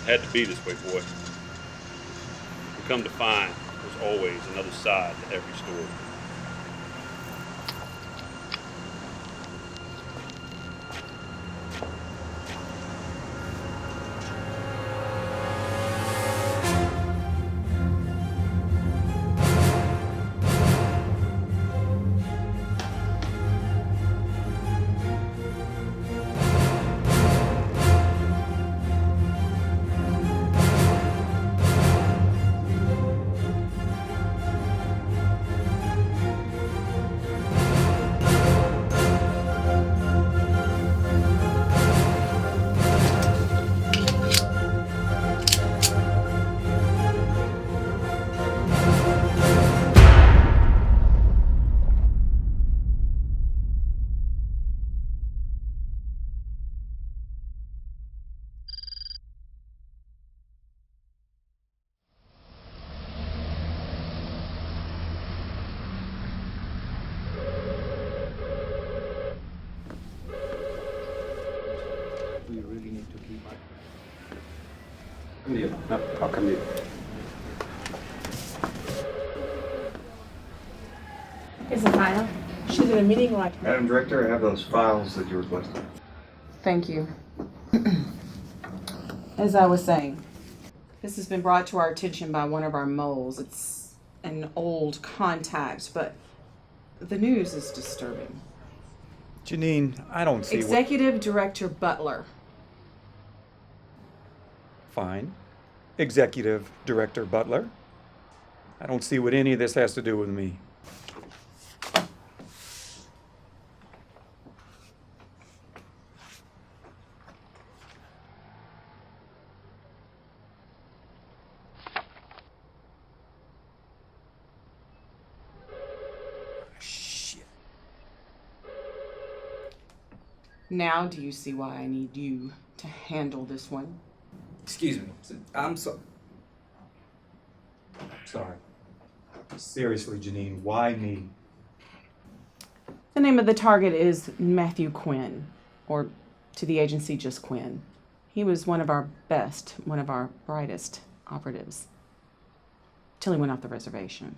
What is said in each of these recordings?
Had to be this way, boy. We come to find there's always another side to every story. We really need to keep No, I'll come to you. Here's the file. She's in a meeting right now. Madam Director, I have those files that you requested. Thank you. As I was saying, this has been brought to our attention by one of our moles. It's an old contact, but the news is disturbing. Janine, I don't see Executive Director Butler. Fine. Executive Director Butler. I don't see what any of this has to do with me. Now do you see why I need you to handle this one? Excuse me. I'm sorry. Sorry. Seriously, Janine, why me? The name of the target is Matthew Quinn, or to the agency, just Quinn. He was one of our best, one of our brightest operatives, till he went off the reservation.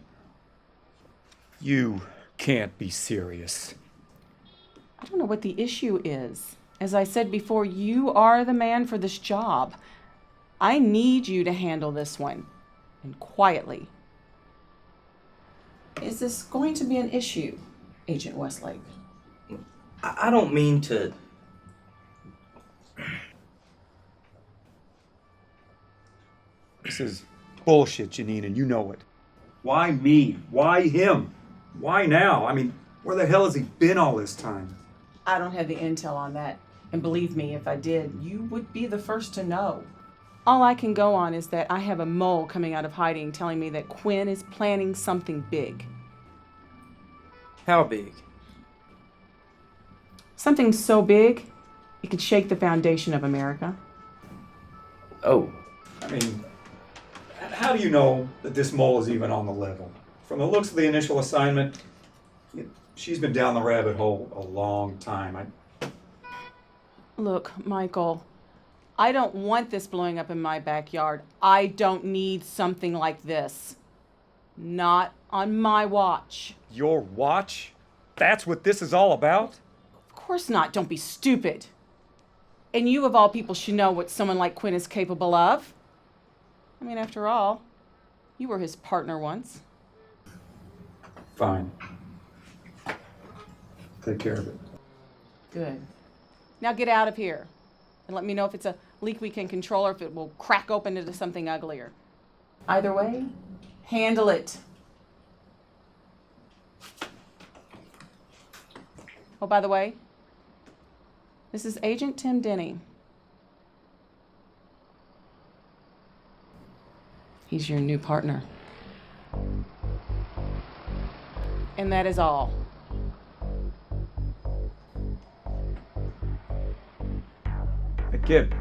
You can't be serious. I don't know what the issue is. As I said before, you are the man for this job. I need you to handle this one, and quietly. Is this going to be an issue, Agent Westlake? I don't mean to. This is bullshit, Janine, and you know it. Why me? Why him? Why now? I mean, where the hell has he been all this time? I don't have the intel on that. And believe me, if I did, you would be the first to know. All I can go on is that I have a mole coming out of hiding telling me that Quinn is planning something big. How big? Something so big, it could shake the foundation of America. Oh. I mean, how do you know that this mole is even on the level? From the looks of the initial assignment, she's been down the rabbit hole a long time. Look, Michael, I don't want this blowing up in my backyard. I don't need something like this. Not on my watch. Your watch? That's what this is all about? Of course not. Don't be stupid. And you, of all people, should know what someone like Quinn is capable of. I mean, after all, you were his partner once. Fine. Take care of it. Good. Now get out of here and let me know if it's a leak we can control or if it will crack open into something uglier. Either way, handle it. Oh, by the way, this is Agent Tim Denny. He's your new partner. And that is all. Hey, kid.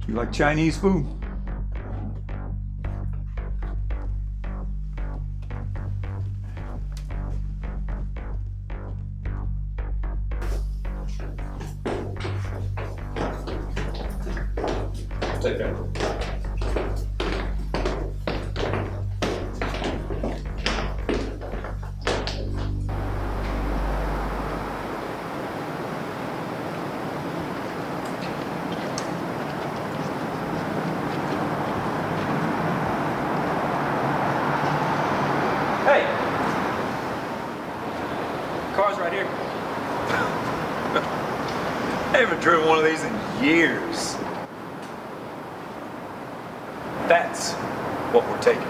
You like Chinese food? take that. Hey! Car's right here. I haven't driven one of these in years. That's what we're taking.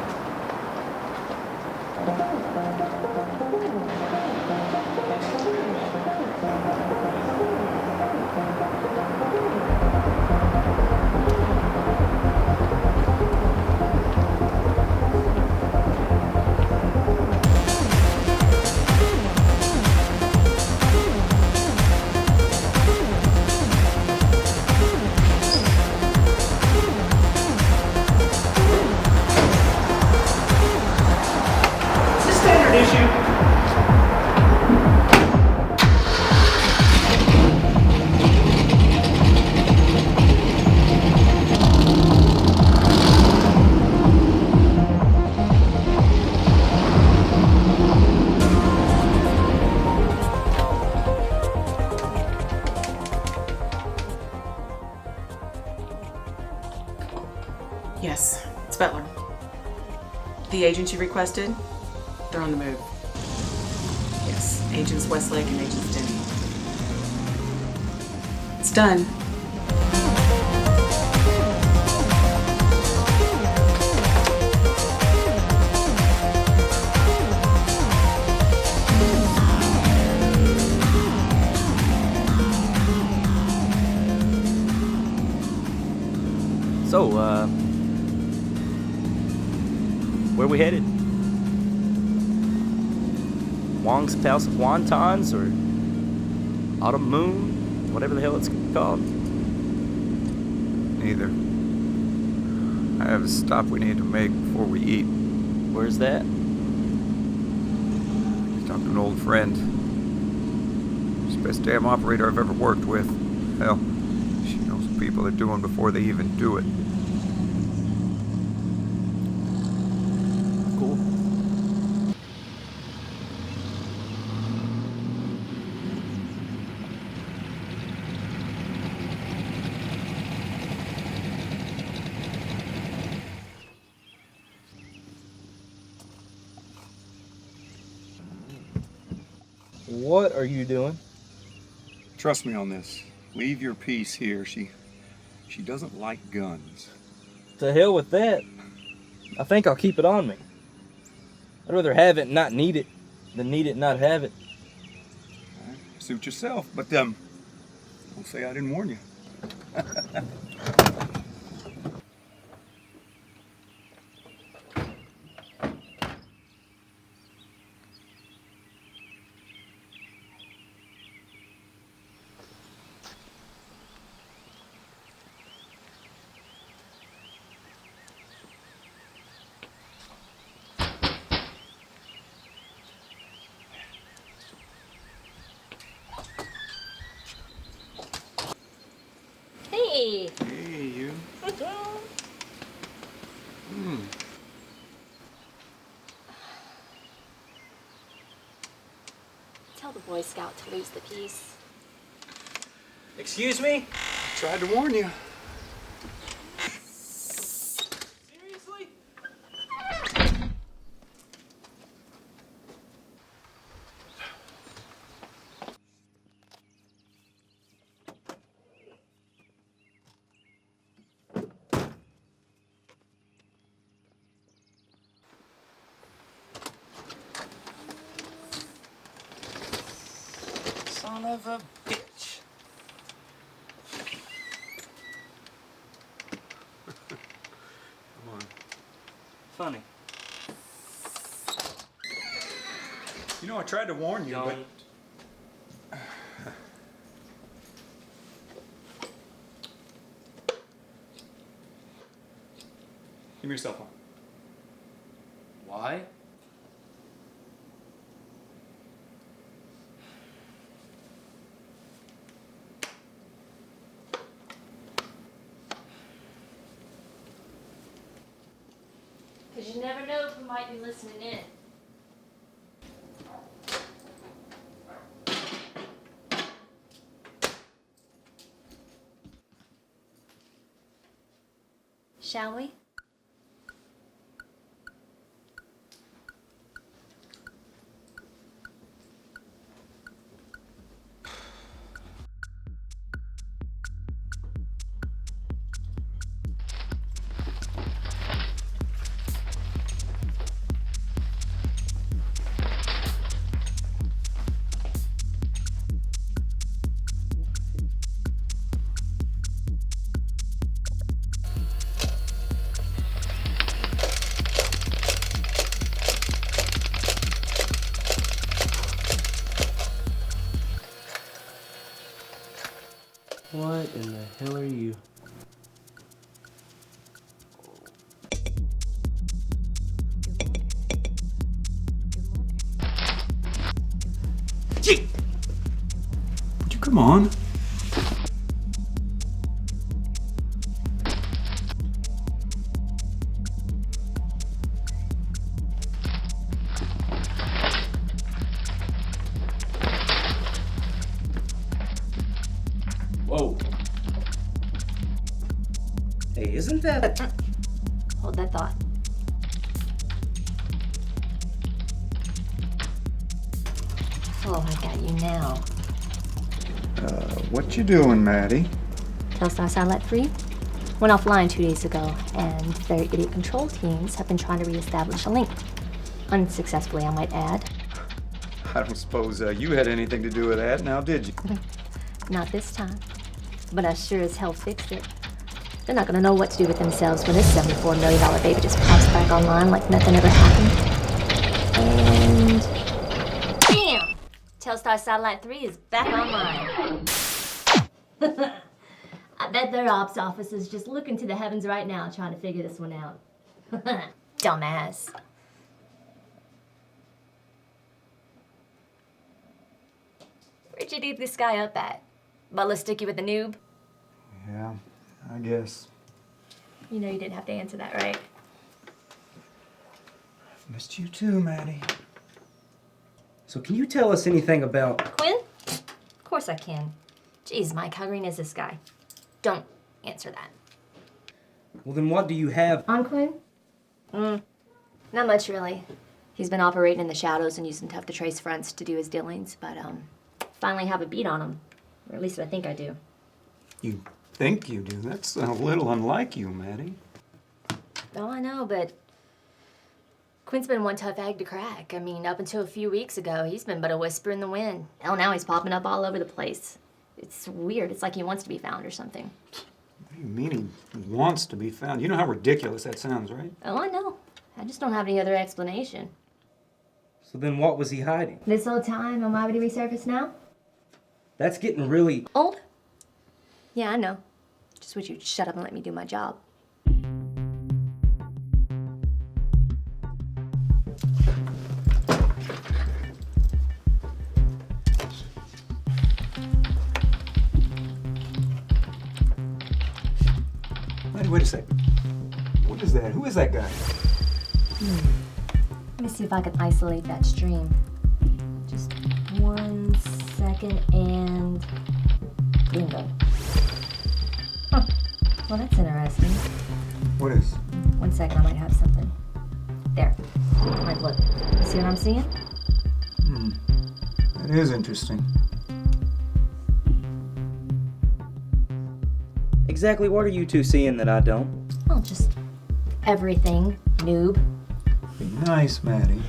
It's a standard issue. Yes, it's Butler. The agents you requested, they're on the move. Yes, Agents Westlake and Agents Denny. It's done. So, where we headed? Wong's House of Wontons or Autumn Moon? Whatever the hell it's called. Neither. I have a stop we need to make before we eat. Where's that? Talk to an old friend. She's the best damn operator I've ever worked with. Hell, she knows what people are doing before they even do it. Cool. What are you doing? Trust me on this. Leave your piece here. She doesn't like guns. To hell with that. I think I'll keep it on me. I'd rather have it and not need it than need it and not have it. Suit yourself, but don't say I didn't warn you. Hey! Hey, you. Tell the Boy Scout to lose the piece. Excuse me? Tried to warn you. Seriously? Son of a bitch. Come on. Funny. You know, I tried to warn you, but give me your cell phone. Why? Because you never know who might be listening in. Shall we? What in the hell are you? Would you come on? Whoa. Hey, isn't that... Hold that thought. Oh, I got you now. What you doing, Maddie? Telstar Satellite 3 went offline 2 days ago, and their idiot control teams have been trying to reestablish a link. Unsuccessfully, I might add. I don't suppose you had anything to do with that, now did you? Not this time. But I sure as hell fixed it. They're not gonna know what to do with themselves when this $74 million baby just pops back online like nothing ever happened. And... bam! Telstar Satellite 3 is back online. I bet their ops office is just looking to the heavens right now trying to figure this one out. Dumbass. Where'd you leave this guy up at? Butler stick you with the noob? Yeah, I guess. You know you didn't have to answer that, right? Missed you too, Maddie. So can you tell us anything about... Quinn? Of course I can. Jeez, Mike, how green is this guy? Don't answer that. Well, then what do you have... On Quinn? Not much, really. He's been operating in the shadows and using tough to trace fronts to do his dealings, but, finally have a beat on him. Or at least I think I do. You think you do? That's a little unlike you, Maddie. Oh, I know, but Quinn's been one tough egg to crack. I mean, up until a few weeks ago, he's been but a whisper in the wind. Hell, now he's popping up all over the place. It's weird. It's like he wants to be found or something. What do you mean he wants to be found? You know how ridiculous that sounds, right? Oh, I know. I just don't have any other explanation. So then what was he hiding? This whole time, am I to resurface now? That's getting really... Old? Yeah, I know. Just wish you'd shut up and let me do my job. Maddie, wait a sec. What is that? Who is that guy? Let me see if I can isolate that stream. Just 1 second and... bingo. Huh. Well, that's interesting. What is? 1 second, I might have something. There. Like, look. You see what I'm seeing? That is interesting. Exactly what are you two seeing that I don't? Well, just everything, noob. Be nice, Maddie.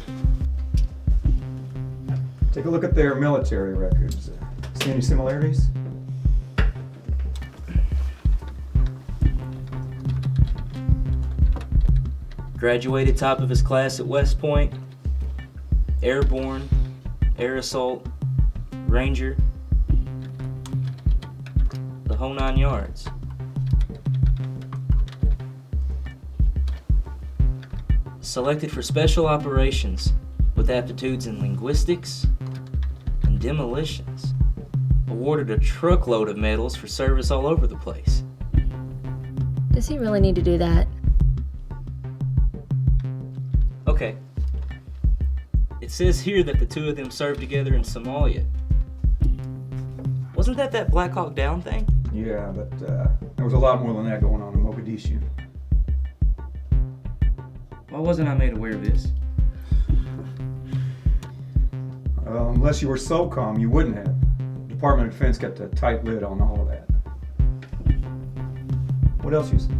Take a look at their military records. See any similarities? Graduated top of his class at West Point. Airborne. Air Assault. Ranger. The whole 9 yards. Selected for special operations with aptitudes in linguistics and demolitions. Awarded a truckload of medals for service all over the place. Does he really need to do that? Okay. It says here that the two of them served together in Somalia. Wasn't that Black Hawk Down thing? Yeah, but there was a lot more than that going on in Mogadishu. Why wasn't I made aware of this? Unless you were SOCOM, you wouldn't have. The Department of Defense kept a tight lid on all of that. What else you see?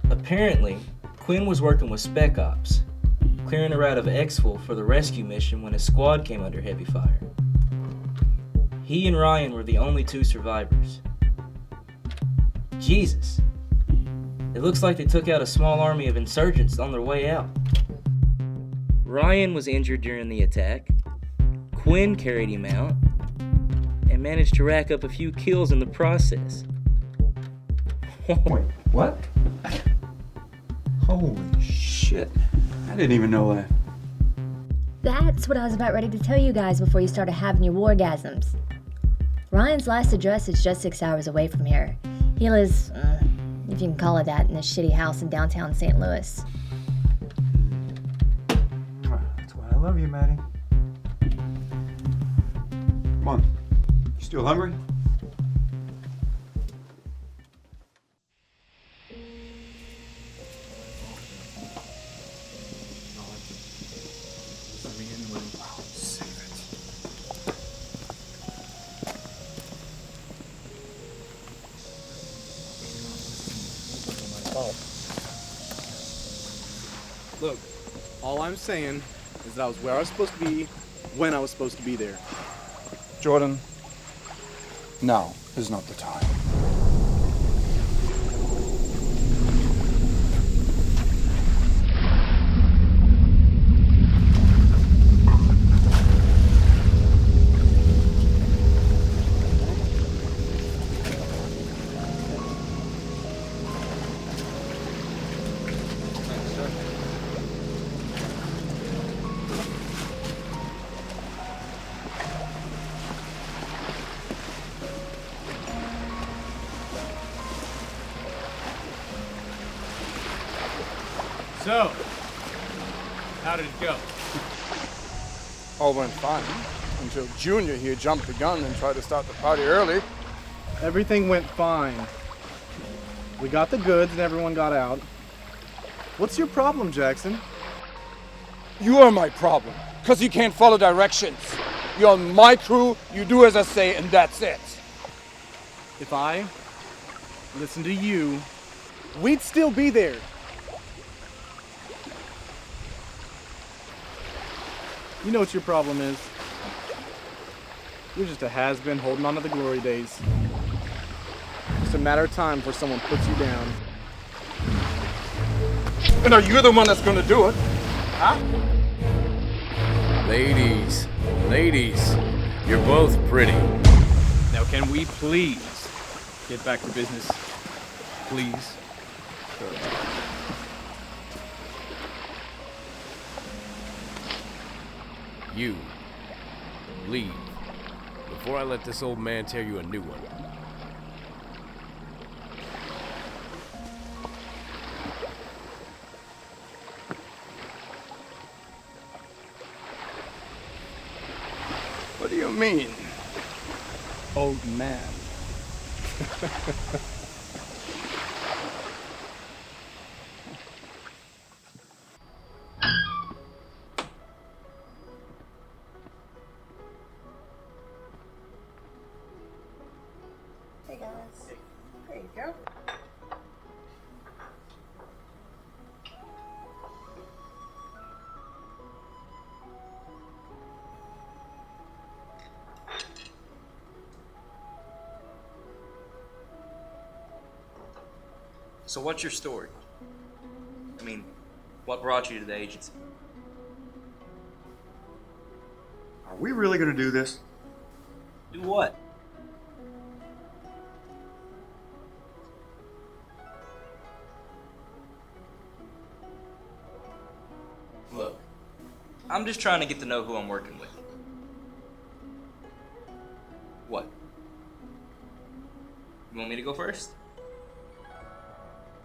Apparently, Quinn was working with Spec Ops, clearing a route of exfil for the rescue mission when his squad came under heavy fire. He and Ryan were the only two survivors. Jesus. It looks like they took out a small army of insurgents on their way out. Ryan was injured during the attack. Quinn carried him out and managed to rack up a few kills in the process. Wait, what? Holy shit. I didn't even know that. That's what I was about ready to tell you guys before you started having your wargasms. Ryan's last address is just 6 hours away from here. He lives, if you can call it that, in a shitty house in downtown St. Louis. That's why I love you, Maddie. Come on. You still hungry? Look, all I'm saying is that I was where I was supposed to be, when I was supposed to be there. Jordan, now is not the time. So, how did it go? All went fine until Junior here jumped the gun and tried to start the party early. Everything went fine. We got the goods and everyone got out. What's your problem, Jackson? You are my problem, because you can't follow directions. You're on my crew, you do as I say, and that's it. If I listened to you, we'd still be there. You know what your problem is? You're just a has-been holding on to the glory days. Just a matter of time before someone puts you down. And are you the one that's gonna do it? Huh? Ladies, you're both pretty. Now can we please get back to business? Please? You leave before I let this old man tear you a new one. What do you mean? Old man. Hey guys, there you go. So what's your story? I mean, what brought you to the agency? Are we really going to do this? Do what? Look, I'm just trying to get to know who I'm working with. What? You want me to go first?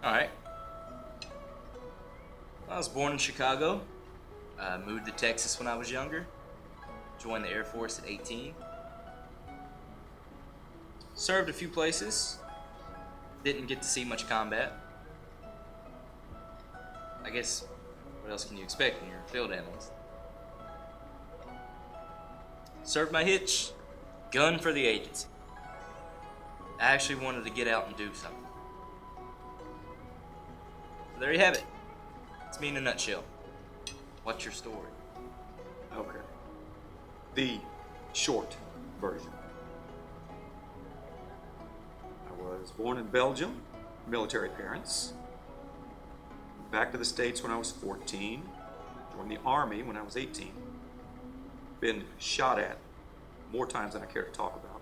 Alright. I was born in Chicago. Moved to Texas when I was younger. Joined the Air Force at 18. Served a few places. Didn't get to see much combat. I guess, what else can you expect when you're a field analyst? Served my hitch. Gun for the agency. I actually wanted to get out and do something. So there you have it. It's me in a nutshell. What's your story? Okay. The short version. I was born in Belgium, military parents. Back to the States when I was 14. Joined the Army when I was 18. Been shot at more times than I care to talk about.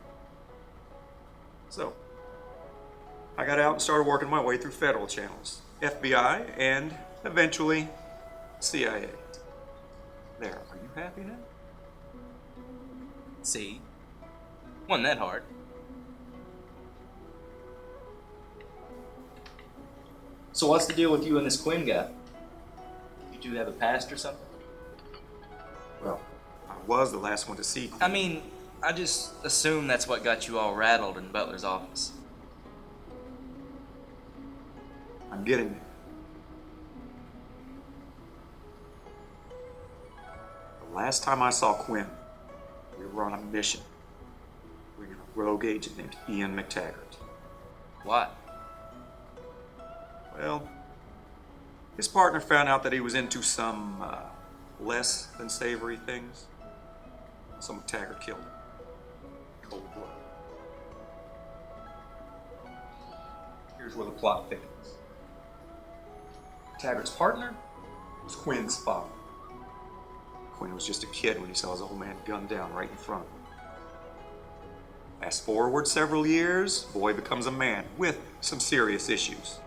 So, I got out and started working my way through federal channels. FBI and eventually CIA. There, are you happy now? See? Wasn't that hard. So what's the deal with you and this Quinn guy? You two have a past or something? Well, I was the last one to see Quinn. I mean, I just assume that's what got you all rattled in Butler's office. I'm getting there. The last time I saw Quinn, we were on a mission. We were a rogue agent named Ian McTaggart. What? Well, his partner found out that he was into some less than savory things. So McTaggart killed him. Cold blood. Here's where the plot thickens. McTaggart's partner was Quinn's father. Quinn was just a kid when he saw his old man gunned down right in front of him. Fast forward several years, boy becomes a man with some serious issues.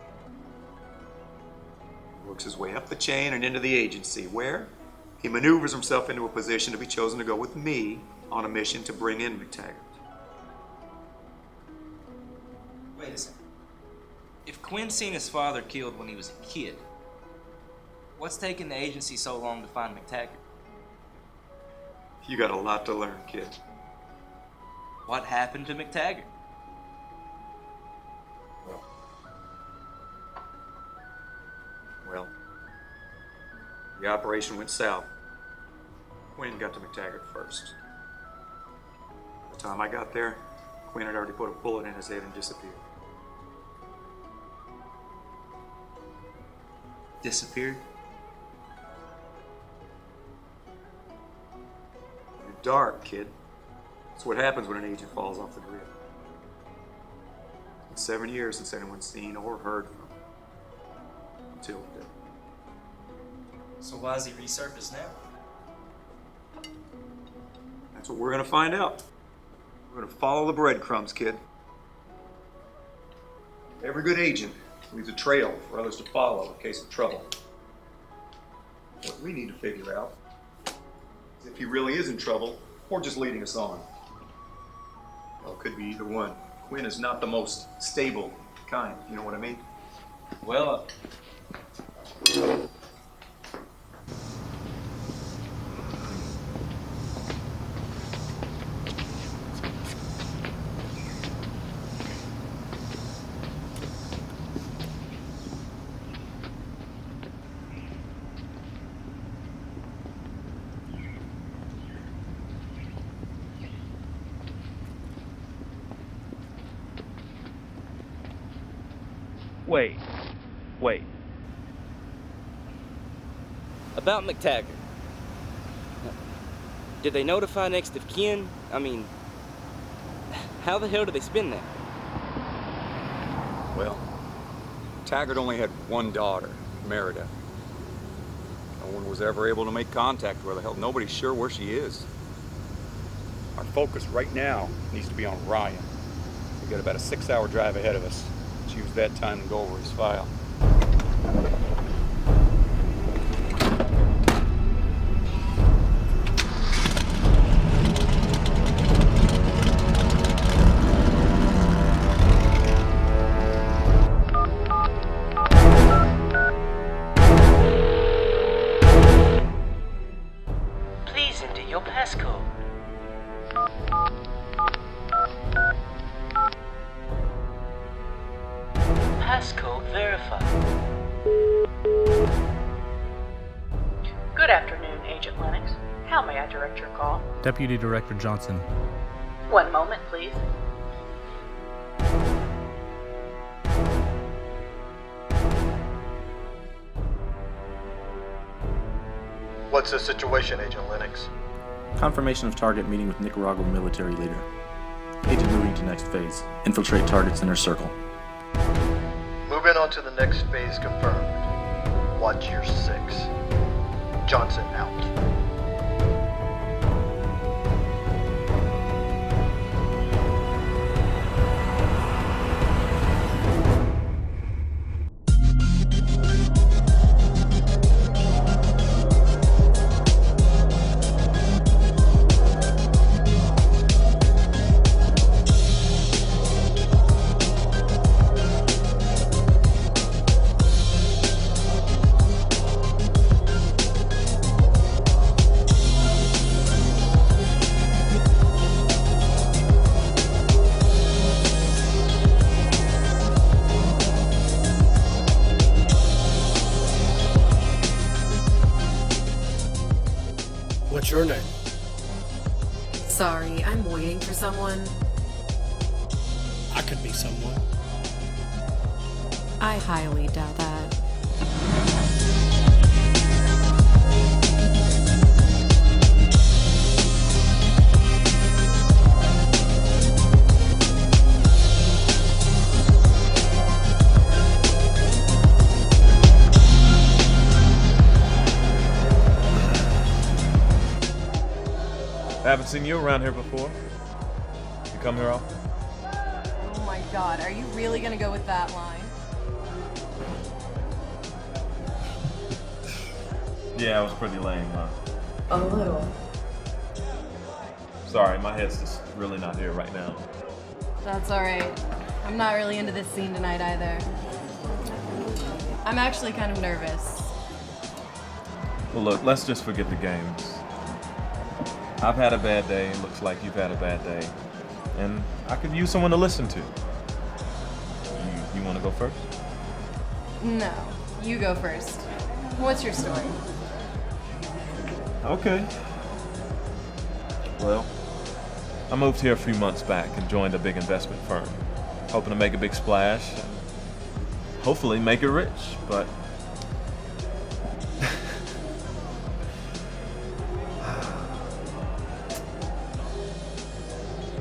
Works his way up the chain and into the agency, where he maneuvers himself into a position to be chosen to go with me on a mission to bring in McTaggart. Wait a second. If Quinn seen his father killed when he was a kid, what's taking the agency so long to find McTaggart? You got a lot to learn, kid. What happened to McTaggart? Well, the operation went south. Quinn got to McTaggart first. By the time I got there, Quinn had already put a bullet in his head and disappeared. Disappeared? You're dark, kid. That's what happens when an agent falls off the grid. It's been 7 years since anyone's seen or heard from him. Until today. So why is he resurfaced now? That's what we're gonna find out. We're gonna follow the breadcrumbs, kid. Every good agent leaves a trail for others to follow in case of trouble. What we need to figure out is if he really is in trouble or just leading us on. Well, it could be either one. Quinn is not the most stable kind, you know what I mean? Well, Wait. about McTaggart. Did they notify next of kin? I mean, how the hell did they spin that? Well, Taggart only had one daughter, Merida. No one was ever able to make contact with her. Hell, nobody's sure where she is. Our focus right now needs to be on Ryan. We got about a 6-hour drive ahead of us. Let's use that time and go over his file. Passcode verified. Good afternoon, Agent Lennox. How may I direct your call? Deputy Director Johnson. One moment, please. What's the situation, Agent Lennox? Confirmation of target meeting with Nicaraguan military leader. Agent moving to next phase. Infiltrate target's inner circle. Moving on to the next phase confirmed. Watch your 6. Johnson out. What's your name? Sorry, I'm waiting for someone. I could be someone. I highly doubt that. I haven't seen you around here before. You come here often? Oh my god, are you really gonna go with that line? Yeah, it was pretty lame, huh? A little. Sorry, my head's just really not here right now. That's alright. I'm not really into this scene tonight either. I'm actually kind of nervous. Well, look, let's just forget the games. I've had a bad day, it looks like you've had a bad day, and I could use someone to listen to. You want to go first? No, you go first. What's your story? Okay. Well, I moved here a few months back and joined a big investment firm, hoping to make a big splash and hopefully make it rich, but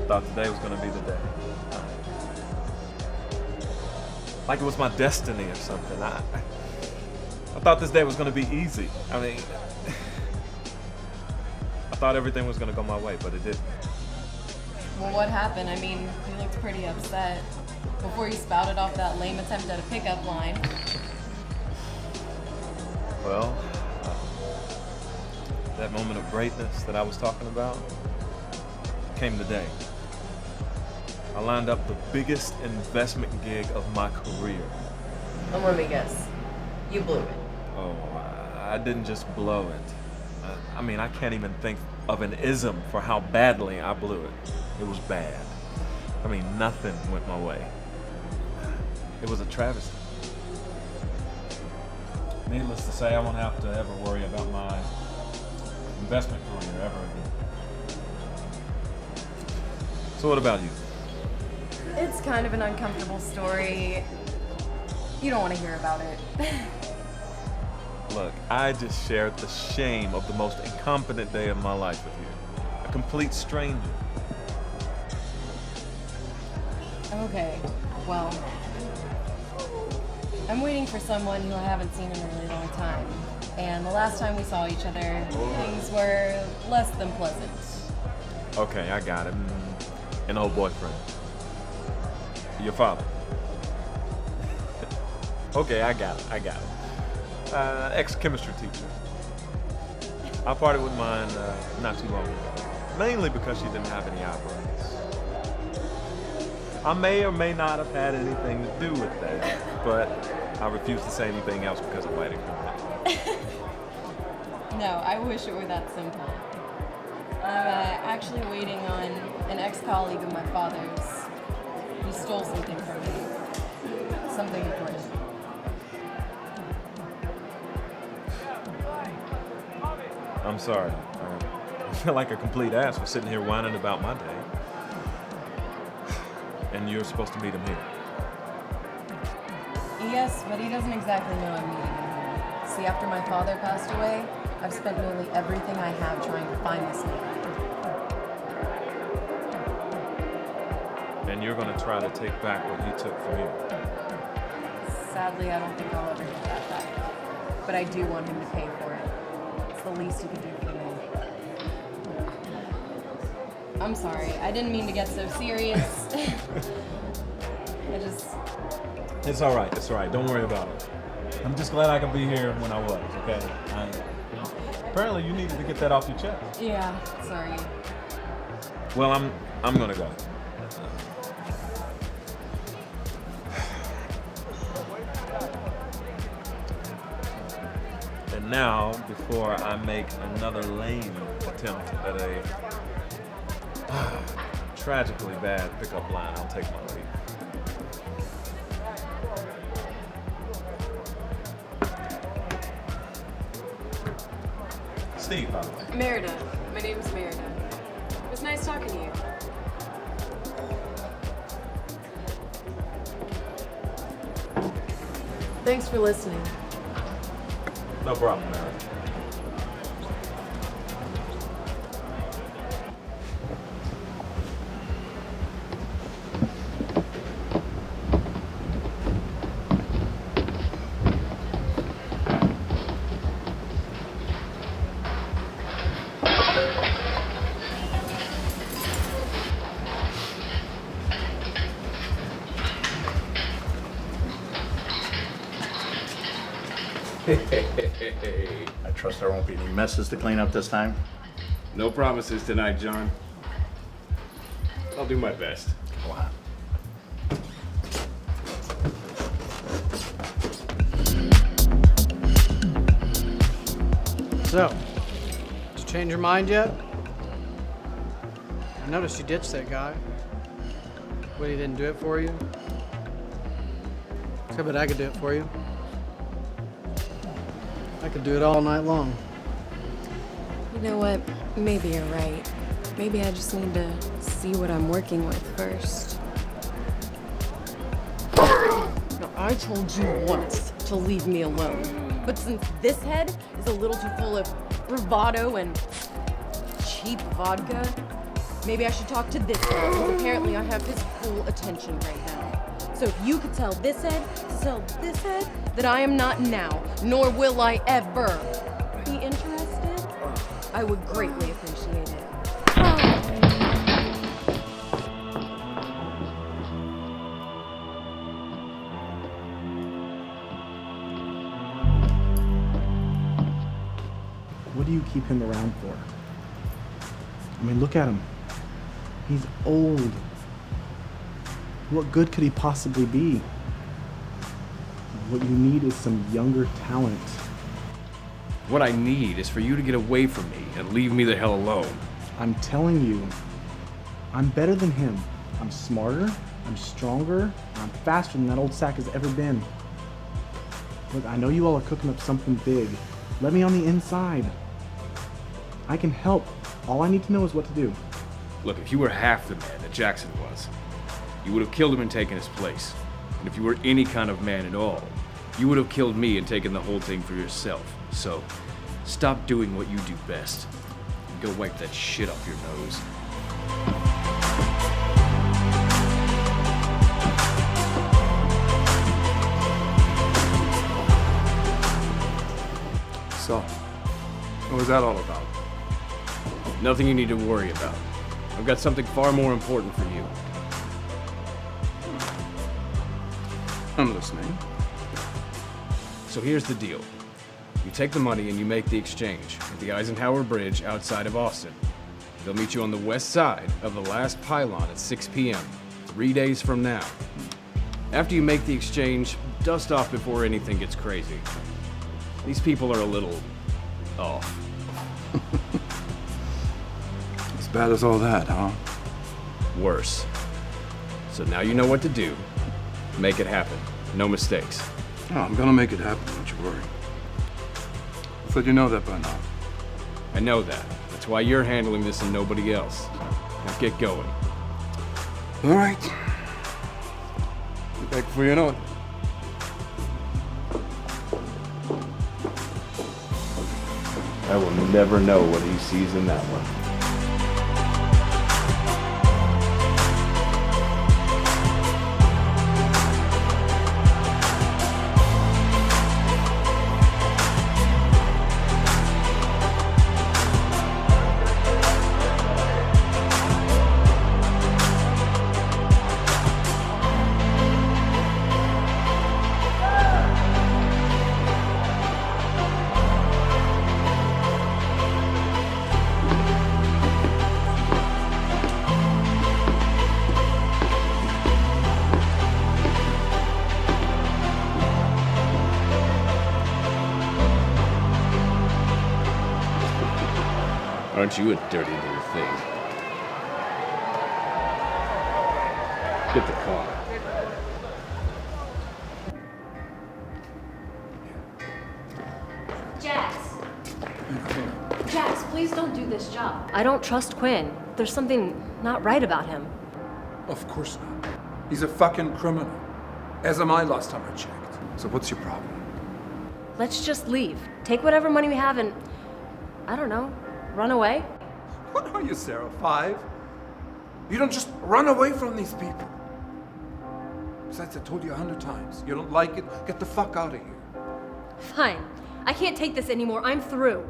thought today was going to be the day. Like it was my destiny or something. I thought this day was going to be easy. I mean, I thought everything was going to go my way, but it didn't. Well, what happened? I mean, you looked pretty upset before you spouted off that lame attempt at a pickup line. Well, that moment of greatness that I was talking about came today. I lined up the biggest investment gig of my career. And let me guess, you blew it. Oh, I didn't just blow it. I mean, I can't even think of an ism for how badly I blew it. It was bad. I mean, nothing went my way. It was a travesty. Needless to say, I won't have to ever worry about my investment career ever again. So what about you? It's kind of an uncomfortable story. You don't want to hear about it. Look, I just shared the shame of the most incompetent day of my life with you. A complete stranger. Okay, well, I'm waiting for someone who I haven't seen in a really long time. And the last time we saw each other, things were less than pleasant. Okay, I got it. An old boyfriend. Your father. Okay, I got it. Ex-chemistry teacher. I partied with mine not too long ago. Mainly because she didn't have any eyebrows. I may or may not have had anything to do with that, but I refuse to say anything else because it might incriminate. No, I wish it were that simple. I'm actually waiting on an ex-colleague of my father's. He stole something from me. Something great. I'm sorry. I feel like a complete ass for sitting here whining about my day. And you're supposed to meet him here. Yes, but he doesn't exactly know I'm meeting him here. See, after my father passed away, I've spent nearly everything I have trying to find this man. And you're gonna try to take back what he took from you. Sadly, I don't think I'll ever get that back. But I do want him to pay for it. It's the least he can do for me. I'm sorry, I didn't mean to get so serious. It's all right. Don't worry about it. I'm just glad I could be here when I was, okay? Apparently you needed to get that off your chest. Yeah, sorry. Well, I'm gonna go. And now, before I make another lame attempt at a tragically bad pickup line, I'll take my leave. Steve, by the way. Merida. My name's Merida. It was nice talking to you. Thanks for listening. No problem, Mary. I trust there won't be any messes to clean up this time. No promises tonight, John. I'll do my best. Go on. So, did you change your mind yet? I noticed you ditched that guy. What, he didn't do it for you? I bet I could do it for you. I could do it all night long. You know what? Maybe you're right. Maybe I just need to see what I'm working with first. Now, I told you once to leave me alone. But since this head is a little too full of bravado and cheap vodka, maybe I should talk to this head, because apparently I have his full attention right now. So if you could tell this head to tell this head that I am not now, nor will I ever be interested, I would greatly appreciate it. What do you keep him around for? I mean, look at him. He's old. What good could he possibly be? What you need is some younger talent. What I need is for you to get away from me and leave me the hell alone. I'm telling you, I'm better than him. I'm smarter, I'm stronger, I'm faster than that old sack has ever been. Look, I know you all are cooking up something big. Let me on the inside. I can help. All I need to know is what to do. Look, if you were half the man that Jackson was, you would have killed him and taken his place. And if you were any kind of man at all, you would have killed me and taken the whole thing for yourself. So, stop doing what you do best. And go wipe that shit off your nose. So, what was that all about? Nothing you need to worry about. I've got something far more important for you. I'm listening. So here's the deal. You take the money and you make the exchange at the Eisenhower Bridge outside of Austin. They'll meet you on the west side of the last pylon at 6 p.m., 3 days from now. After you make the exchange, dust off before anything gets crazy. These people are a little off. As bad as all that, huh? Worse. So now you know what to do. Make it happen. No mistakes. Oh, I'm gonna make it happen, don't you worry. I thought you know that by now. I know that. That's why you're handling this and nobody else. Now get going. All right. Be back before you know it. I will never know what he sees in that one. Aren't you a dirty little thing? Get the car. Jax, please don't do this job. I don't trust Quinn. There's something not right about him. Of course not. He's a fucking criminal. As am I last time I checked. So what's your problem? Let's just leave. Take whatever money we have and, I don't know, run away? What are you, Sarah? 5? You don't just run away from these people. Besides, I told you 100 times. You don't like it? Get the fuck out of here. Fine. I can't take this anymore. I'm through.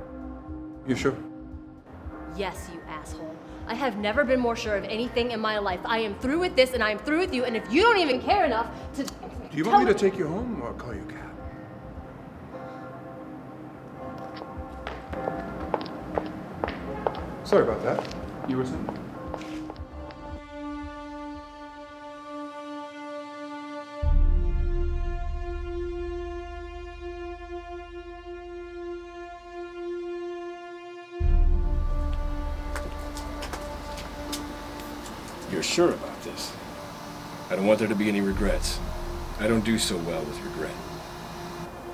You sure? Yes, you asshole. I have never been more sure of anything in my life. I am through with this and I am through with you, and if you don't even care enough to... Do you want me to take you home or call you a cab? Sorry about that. You were saying? You're sure about this? I don't want there to be any regrets. I don't do so well with regret.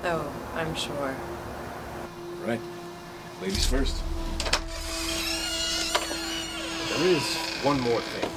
Oh, I'm sure. Right? Ladies first. There is one more thing.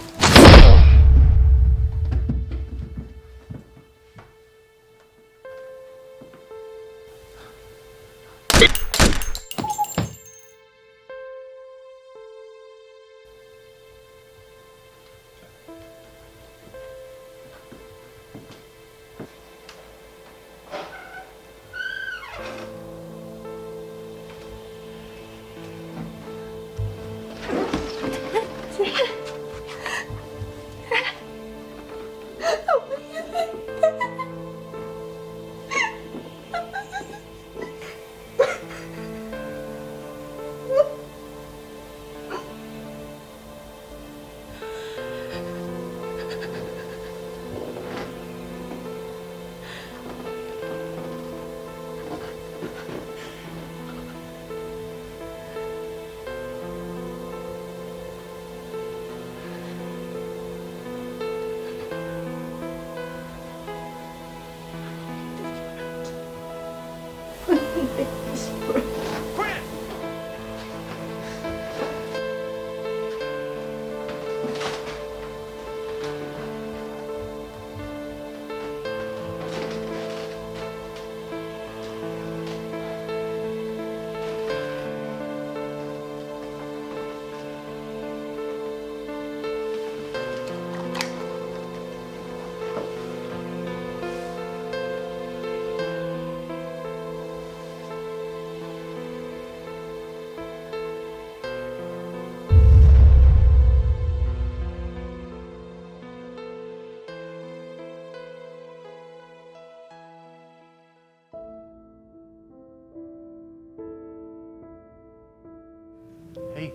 Hey.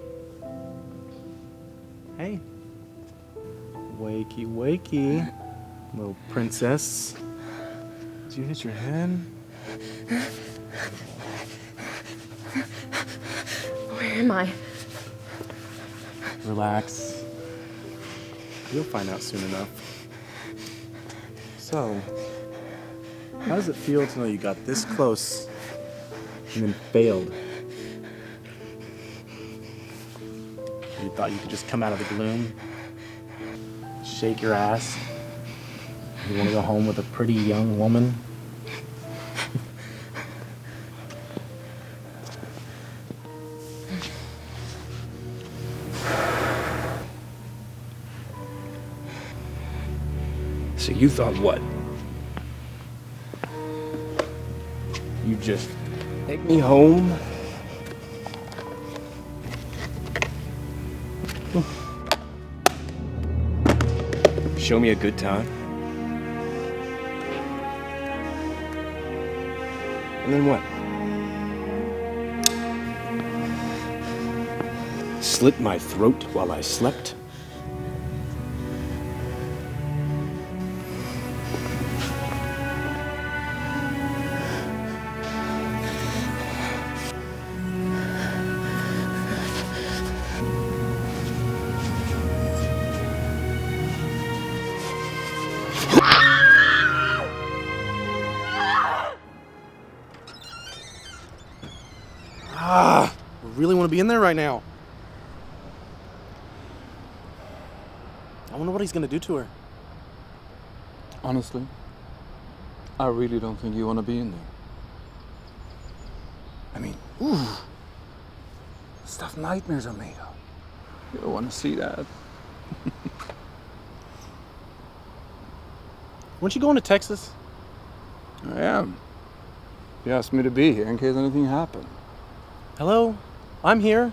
Hey. Wakey, wakey. Little princess. Did you hit your head? Where am I? Relax. You'll find out soon enough. So, how does it feel to know you got this close and then failed? You thought you could just come out of the gloom, shake your ass. You want to go home with a pretty young woman? So you thought what? You just take me home? Show me a good time? And then what? Slit my throat while I slept? I really want to be in there right now. I wonder what he's gonna do to her. Honestly, I really don't think you want to be in there. I mean, ooh, stuff nightmares are made of. You don't want to see that. Weren't you going to Texas? I am. He asked me to be here in case anything happened. Hello? I'm here.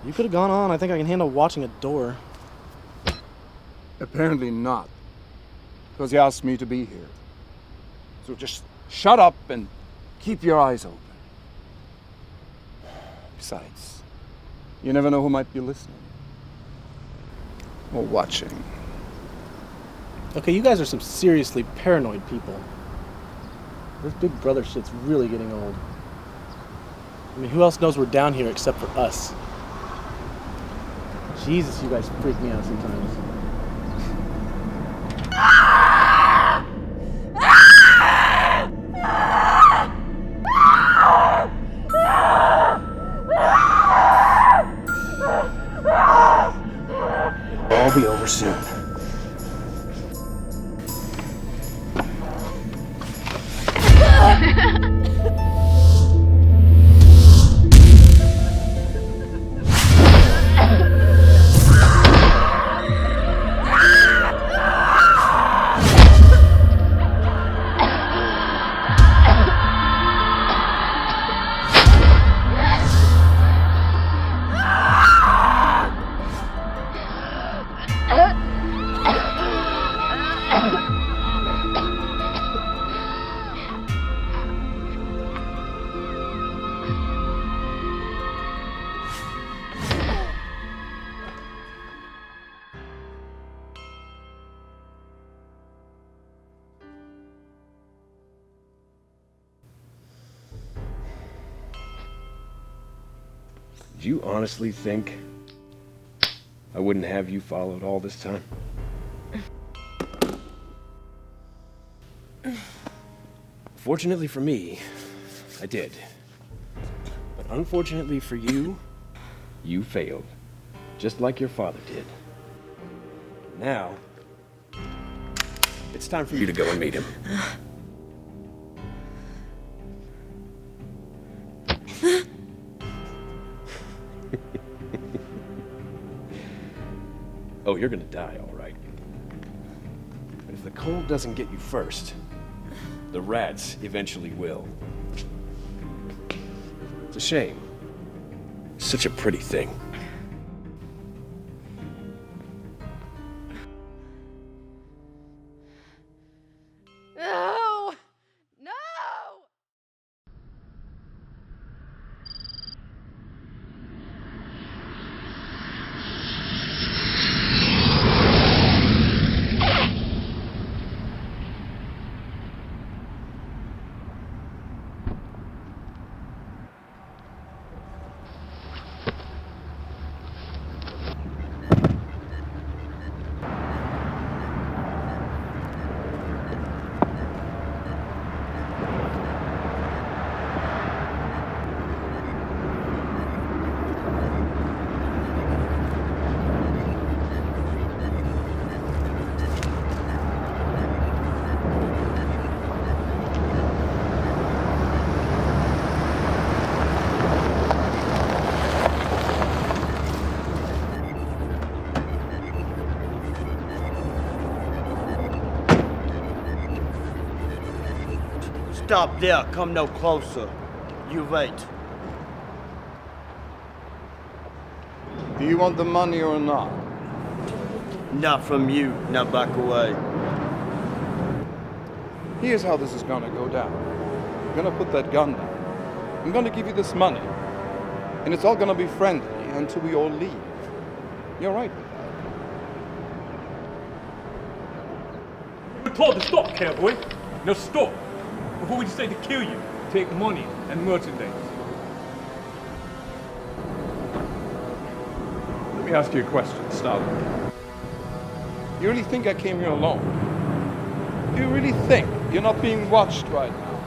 You could have gone on. I think I can handle watching a door. Apparently not. Because he asked me to be here. So just shut up and keep your eyes open. Besides, you never know who might be listening. Or watching. Okay, you guys are some seriously paranoid people. This Big Brother shit's really getting old. I mean, who else knows we're down here except for us? Jesus, you guys freak me out sometimes. It'll all be over soon. Do you honestly think I wouldn't have you followed all this time? Fortunately for me, I did. But unfortunately for you, you failed. Just like your father did. Now, it's time for you to go and meet him. Oh, you're gonna die, all right. But if the cold doesn't get you first, the rats eventually will. It's a shame. Such a pretty thing. No! No! Stop there. Come no closer. You wait. Do you want the money or not? Not from you. Now back away. Here's how this is gonna go down. I'm gonna put that gun down. I'm gonna give you this money. And it's all gonna be friendly until we all leave. You're right with that. We're told to stop, cowboy. Now stop. Before we decide to kill you, take money and merchandise. Let me ask you a question, Stalin. You really think I came here alone? Do you really think you're not being watched right now?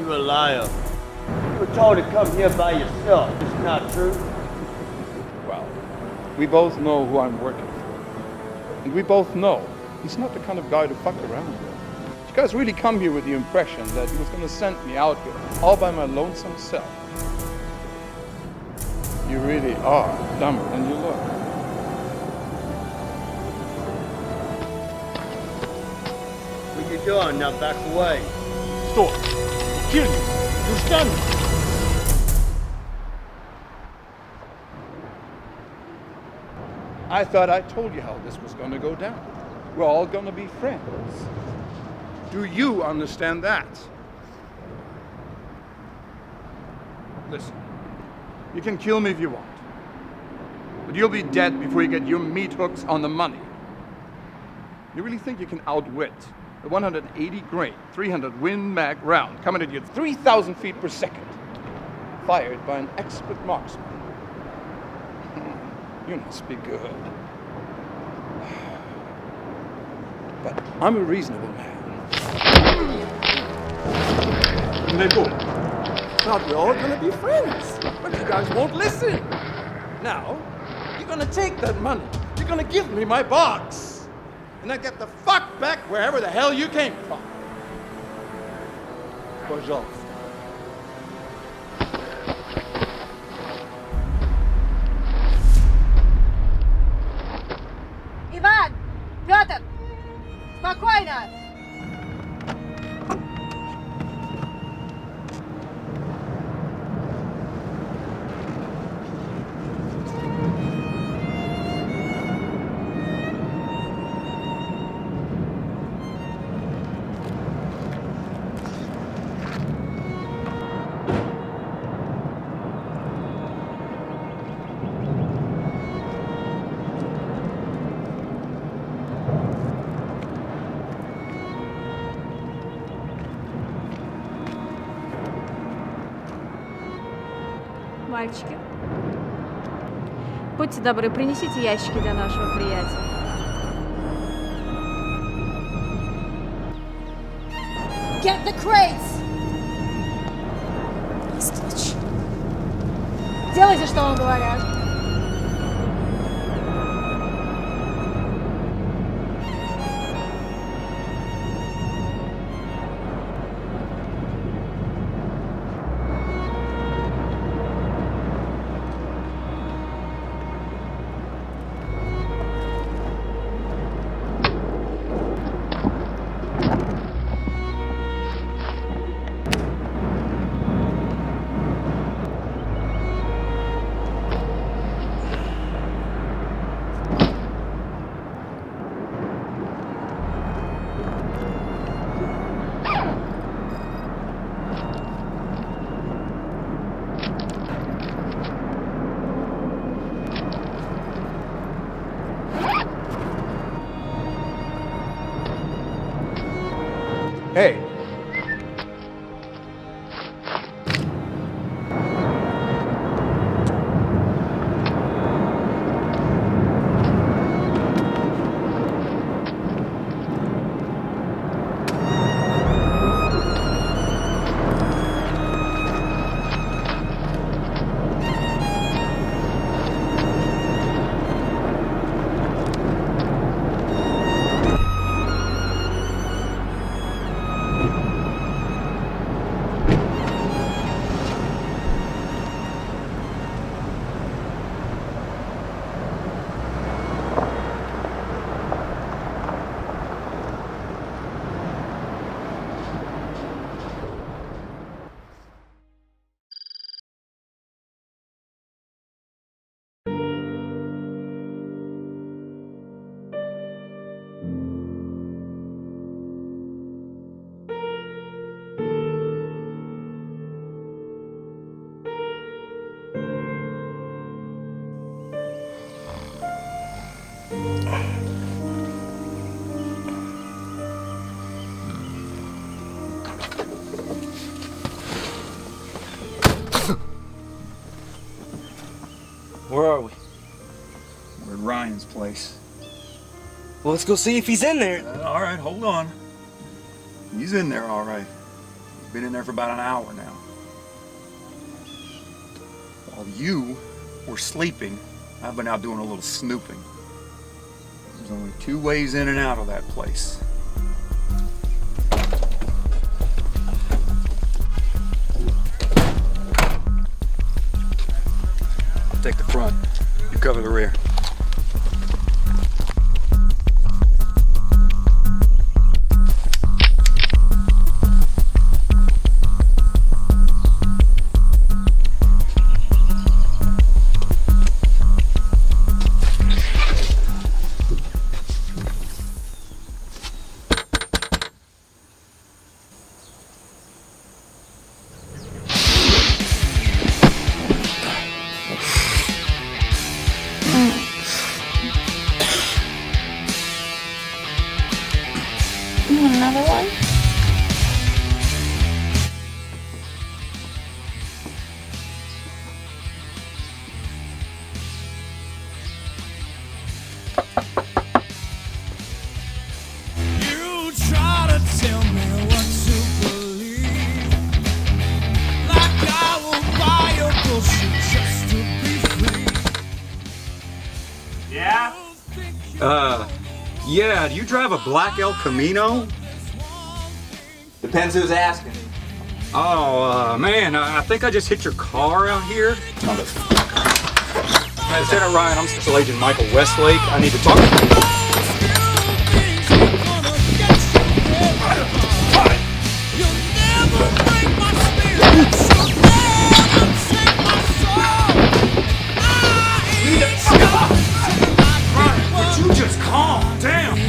You're a liar. You were told to come here by yourself. It's not true. Well, we both know who I'm working for. And we both know he's not the kind of guy to fuck around with. You guys really come here with the impression that he was gonna send me out here all by my lonesome self. You really are dumber than you look. What you doing? Now back away. Stop. Kill you. You're stunned. I thought I told you how this was gonna go down. We're all gonna be friends. Do you understand that? Listen, you can kill me if you want, but you'll be dead before you get your meat hooks on the money. You really think you can outwit a 180 grain, 300 Win Mag round coming at you at 3,000 feet per second, fired by an expert marksman? You must be good. But I'm a reasonable man. And they go. Thought we're all gonna be friends, but you guys won't listen. Now, you're gonna take that money. You're gonna give me my box. And then get the fuck back wherever the hell you came from. Пожалуйста. Иван! Петр! Спокойно! Мальчики, будьте добры, принесите ящики для нашего приятеля. Get the crates! Делайте, что вам говорят. Hey. Where are we? We're at Ryan's place. Well, let's go see if he's in there. All right, hold on. He's in there, all right. Been in there for about an hour now. While you were sleeping, I've been out doing a little snooping. There's only 2 ways in and out of that place. I'll take the front. You cover the rear. Another one? You try to tell me what to believe, like I will buy your bullshit just to be free. Yeah? Yeah, do you drive a black El Camino? Depends who's asking. Oh, man, I think I just hit your car out here. Lieutenant Ryan, I'm Special Agent Michael Westlake. I need to talk to you. Would you just calm down?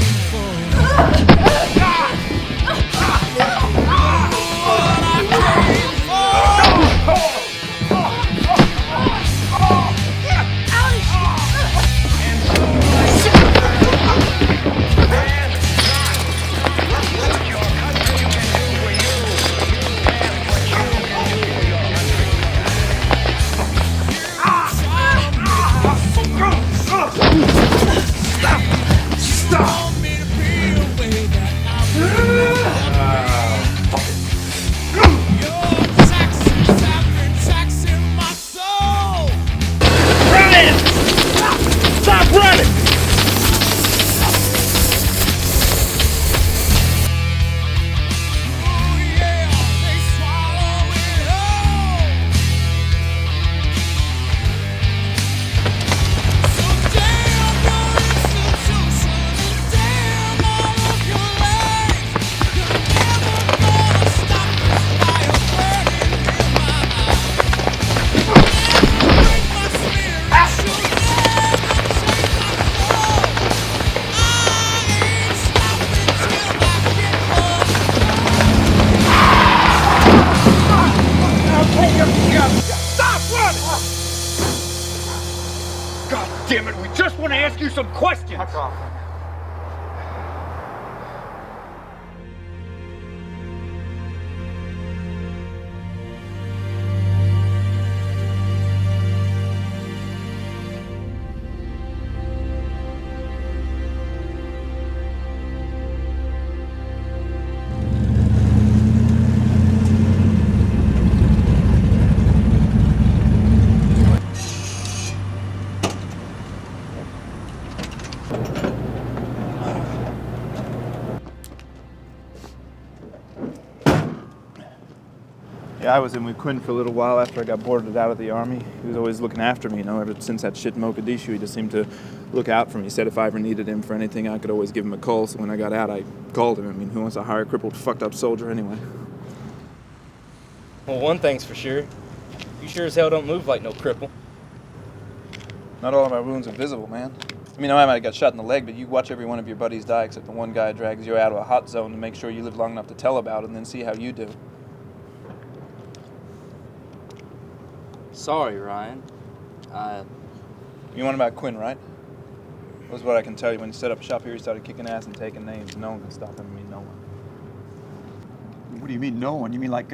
God damn it, we just want to ask you some questions. Yeah, I was in with Quinn for a little while after I got boarded out of the Army. He was always looking after me, you know, ever since that shit in Mogadishu. He just seemed to look out for me. He said if I ever needed him for anything, I could always give him a call. So when I got out, I called him. I mean, who wants to hire a crippled, fucked up soldier anyway? Well, one thing's for sure. You sure as hell don't move like no cripple. Not all of my wounds are visible, man. I mean, I might have got shot in the leg, but you watch every one of your buddies die except the one guy drags you out of a hot zone to make sure you live long enough to tell about it and then see how you do. Sorry, Ryan. You want about Quinn, right? That was what I can tell you. When he set up shop here, he started kicking ass and taking names. No one can stop him. I mean, no one. What do you mean, no one? You mean like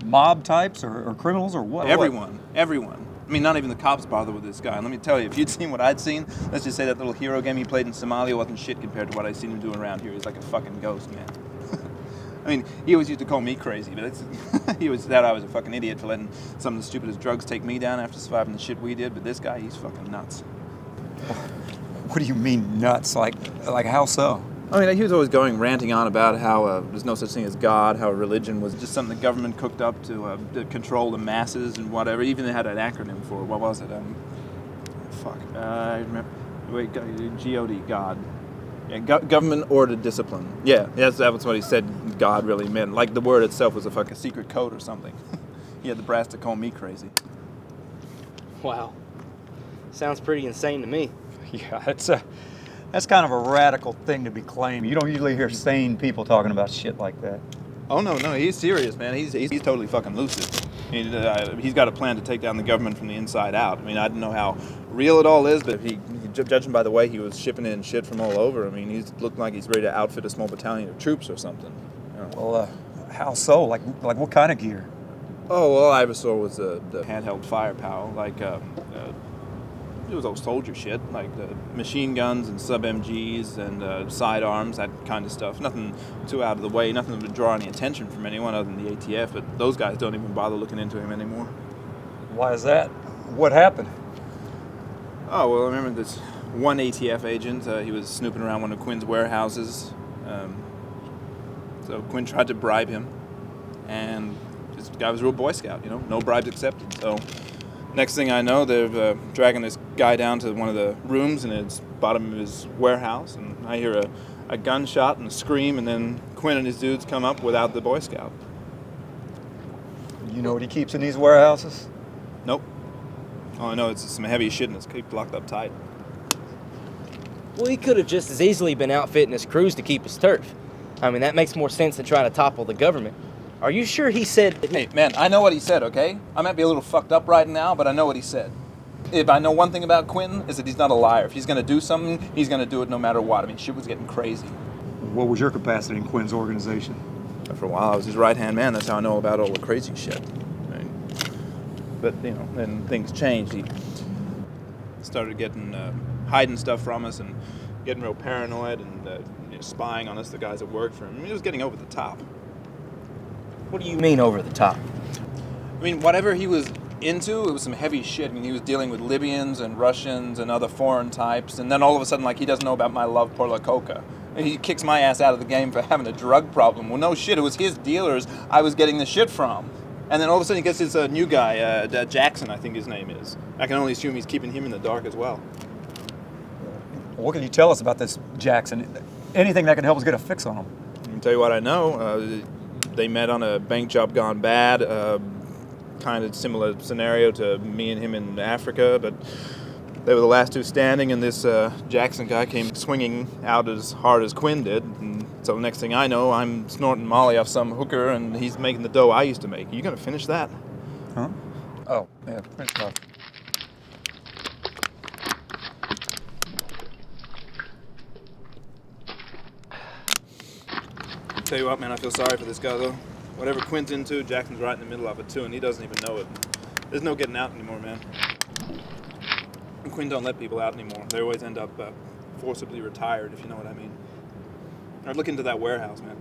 mob types or criminals or what? Everyone. Everyone. I mean, not even the cops bother with this guy. And let me tell you, if you'd seen what I'd seen, let's just say that little hero game he played in Somalia wasn't shit compared to what I've seen him doing around here. He's like a fucking ghost, man. I mean, he always used to call me crazy, but he always said I was a fucking idiot for letting some of the stupidest drugs take me down after surviving the shit we did, but this guy, he's fucking nuts. What do you mean nuts? Like how so? I mean, he was always ranting on about how there's no such thing as God, how religion was just something the government cooked up to control the masses and whatever. Even they had an acronym for it. What was it? I remember. Wait, G-O-D, God. Yeah, government ordered discipline. Yeah, that's what he said God really meant. Like the word itself was a fucking secret code or something. He had the brass to call me crazy. Wow. Sounds pretty insane to me. Yeah, that's kind of a radical thing to be claiming. You don't usually hear sane people talking about shit like that. Oh, no, he's serious, man. He's totally fucking lucid. He's got a plan to take down the government from the inside out. I mean, I don't know how real it all is, but judging by the way he was shipping in shit from all over, I mean, he looked like he's ready to outfit a small battalion of troops or something. Well, how so? Like what kind of gear? Oh, well, I saw was the handheld firepower, like it was old soldier shit, like the machine guns and sub-MGs and sidearms, that kind of stuff. Nothing too out of the way, nothing that would draw any attention from anyone other than the ATF, but those guys don't even bother looking into him anymore. Why is that? What happened? Oh, well, I remember this one ATF agent, he was snooping around one of Quinn's warehouses. So Quinn tried to bribe him, and this guy was a real Boy Scout, no bribes accepted. So next thing I know, they're dragging this guy down to one of the rooms, and it's bottom of his warehouse, and I hear a gunshot and a scream, and then Quinn and his dudes come up without the Boy Scout. You know what he keeps in these warehouses? Nope. All I know is some heavy shit, and it's kept locked up tight. Well, he could have just as easily been outfitting his crews to keep his turf. I mean, that makes more sense than trying to topple the government. Are you sure he said... Hey, man, I know what he said, okay? I might be a little fucked up right now, but I know what he said. If I know one thing about Quinn, is that he's not a liar. If he's going to do something, he's going to do it no matter what. I mean, shit was getting crazy. What was your capacity in Quinn's organization? For a while, I was his right-hand man. That's how I know about all the crazy shit. I mean, but, then things changed. He started hiding stuff from us and getting real paranoid and spying on us, the guys that worked for him. I mean, he was getting over the top. What do you mean over the top? I mean, whatever he was into, it was some heavy shit. I mean, he was dealing with Libyans and Russians and other foreign types, and then all of a sudden, like, he doesn't know about my love por la coca. And he kicks my ass out of the game for having a drug problem. Well, no shit, it was his dealers I was getting the shit from. And then all of a sudden he gets this new guy, Jackson, I think his name is. I can only assume he's keeping him in the dark as well. What can you tell us about this Jackson? Anything that can help us get a fix on him? I can tell you what I know. They met on a bank job gone bad, kind of similar scenario to me and him in Africa, but they were the last two standing, and this Jackson guy came swinging out as hard as Quinn did. And so the next thing I know, I'm snorting Molly off some hooker, and he's making the dough I used to make. Are you going to finish that? Huh? Oh, yeah, finish it off. Tell you what, man, I feel sorry for this guy, though. Whatever Quinn's into, Jackson's right in the middle of it, too, and he doesn't even know it. There's no getting out anymore, man. And Quinn don't let people out anymore. They always end up forcibly retired, if you know what I mean. I'd look into that warehouse, man.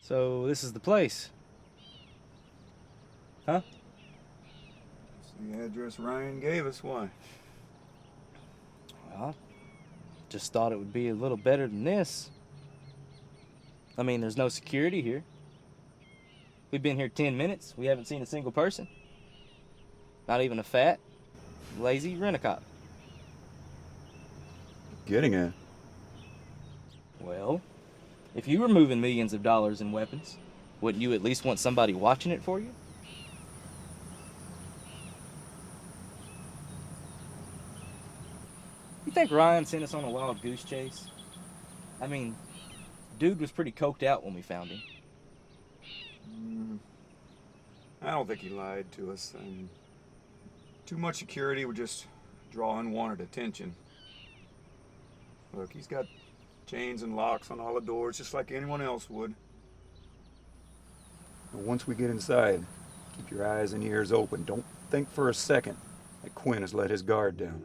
So this is the place. Huh? It's the address Ryan gave us. Why? I just thought it would be a little better than this. I mean, there's no security here. We've been here 10 minutes. We haven't seen a single person. Not even a fat, lazy rent-a-cop. Getting at? Well, if you were moving millions of dollars in weapons, wouldn't you at least want somebody watching it for you? You think Ryan sent us on a wild goose chase? I mean, dude was pretty coked out when we found him. I don't think he lied to us. Too much security would just draw unwanted attention. Look, he's got chains and locks on all the doors, just like anyone else would. But once we get inside, keep your eyes and ears open. Don't think for a second that Quinn has let his guard down.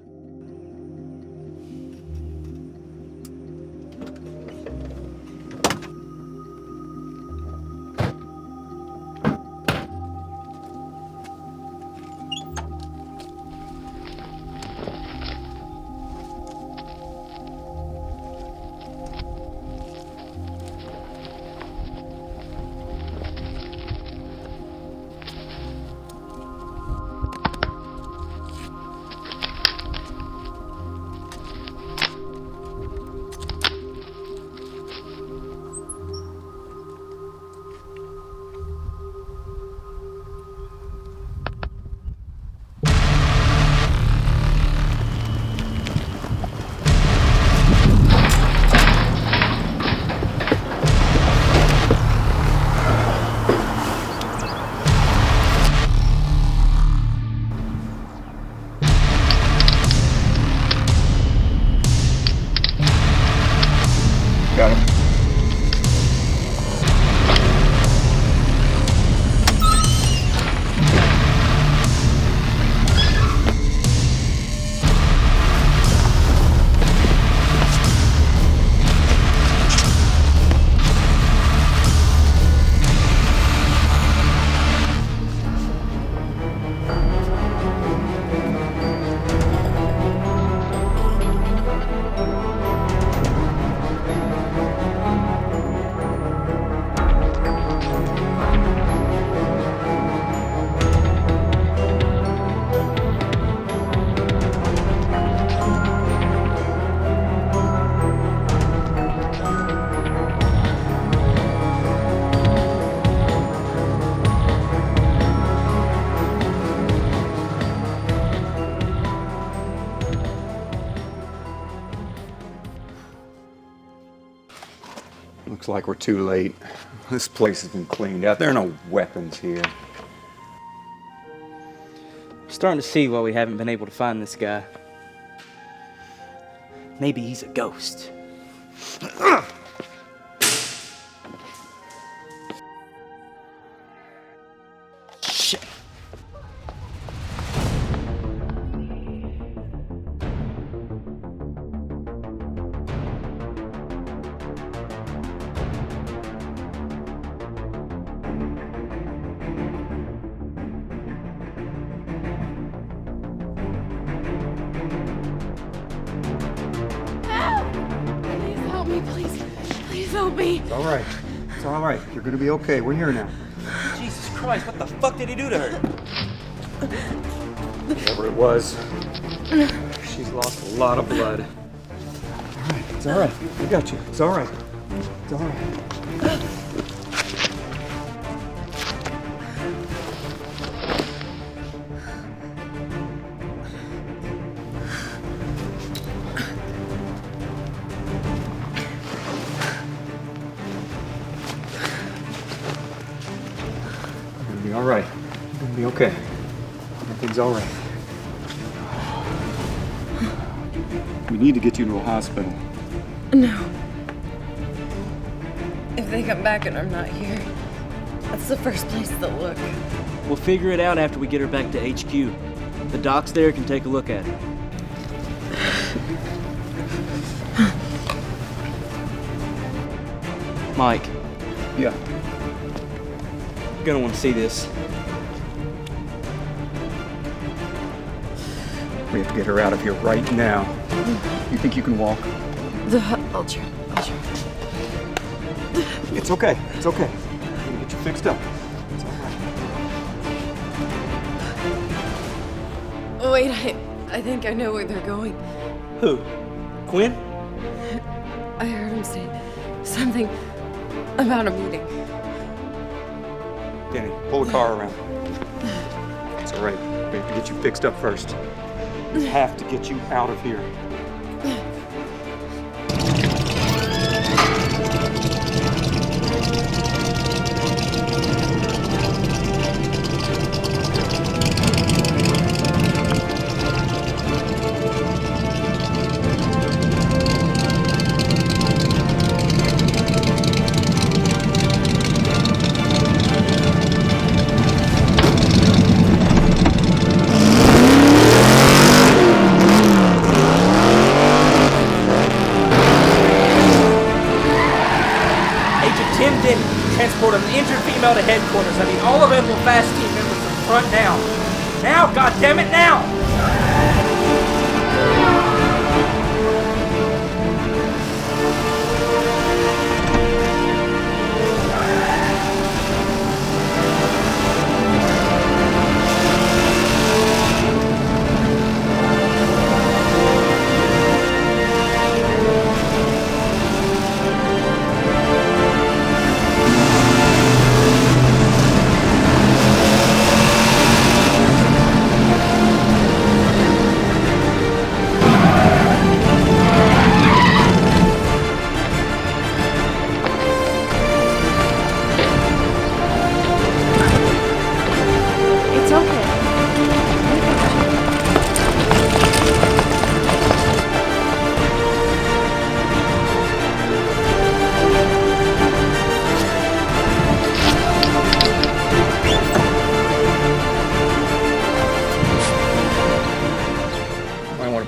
Got him. Looks like we're too late. This place has been cleaned out. There are no weapons here. I'm starting to see why we haven't been able to find this guy. Maybe he's a ghost. Shit. Please help me. It's all right. It's all right. You're gonna be okay. We're here now. Jesus Christ, what the fuck did he do to her? Whatever it was, she's lost a lot of blood. All right. It's all right. We got you. It's all right. It's all right. Be all right. You're gonna be okay. Everything's all right. We need to get you to a hospital. No. If they come back and I'm not here, that's the first place they'll look. We'll figure it out after we get her back to HQ. The docs there can take a look at her. Mike. Yeah. You're gonna want to see this. We have to get her out of here right now. You think you can walk? I'll try. It's okay. It's okay. I'm gonna get you fixed up. It's all right. Oh, wait, I think I know where they're going. Who? Quinn? I heard him say something about a meeting. Danny, pull the car around. It's all right. We have to get you fixed up first. We have to get you out of here. Transport an injured female to headquarters. I need all available fast team members from the front now. Now, goddammit, now!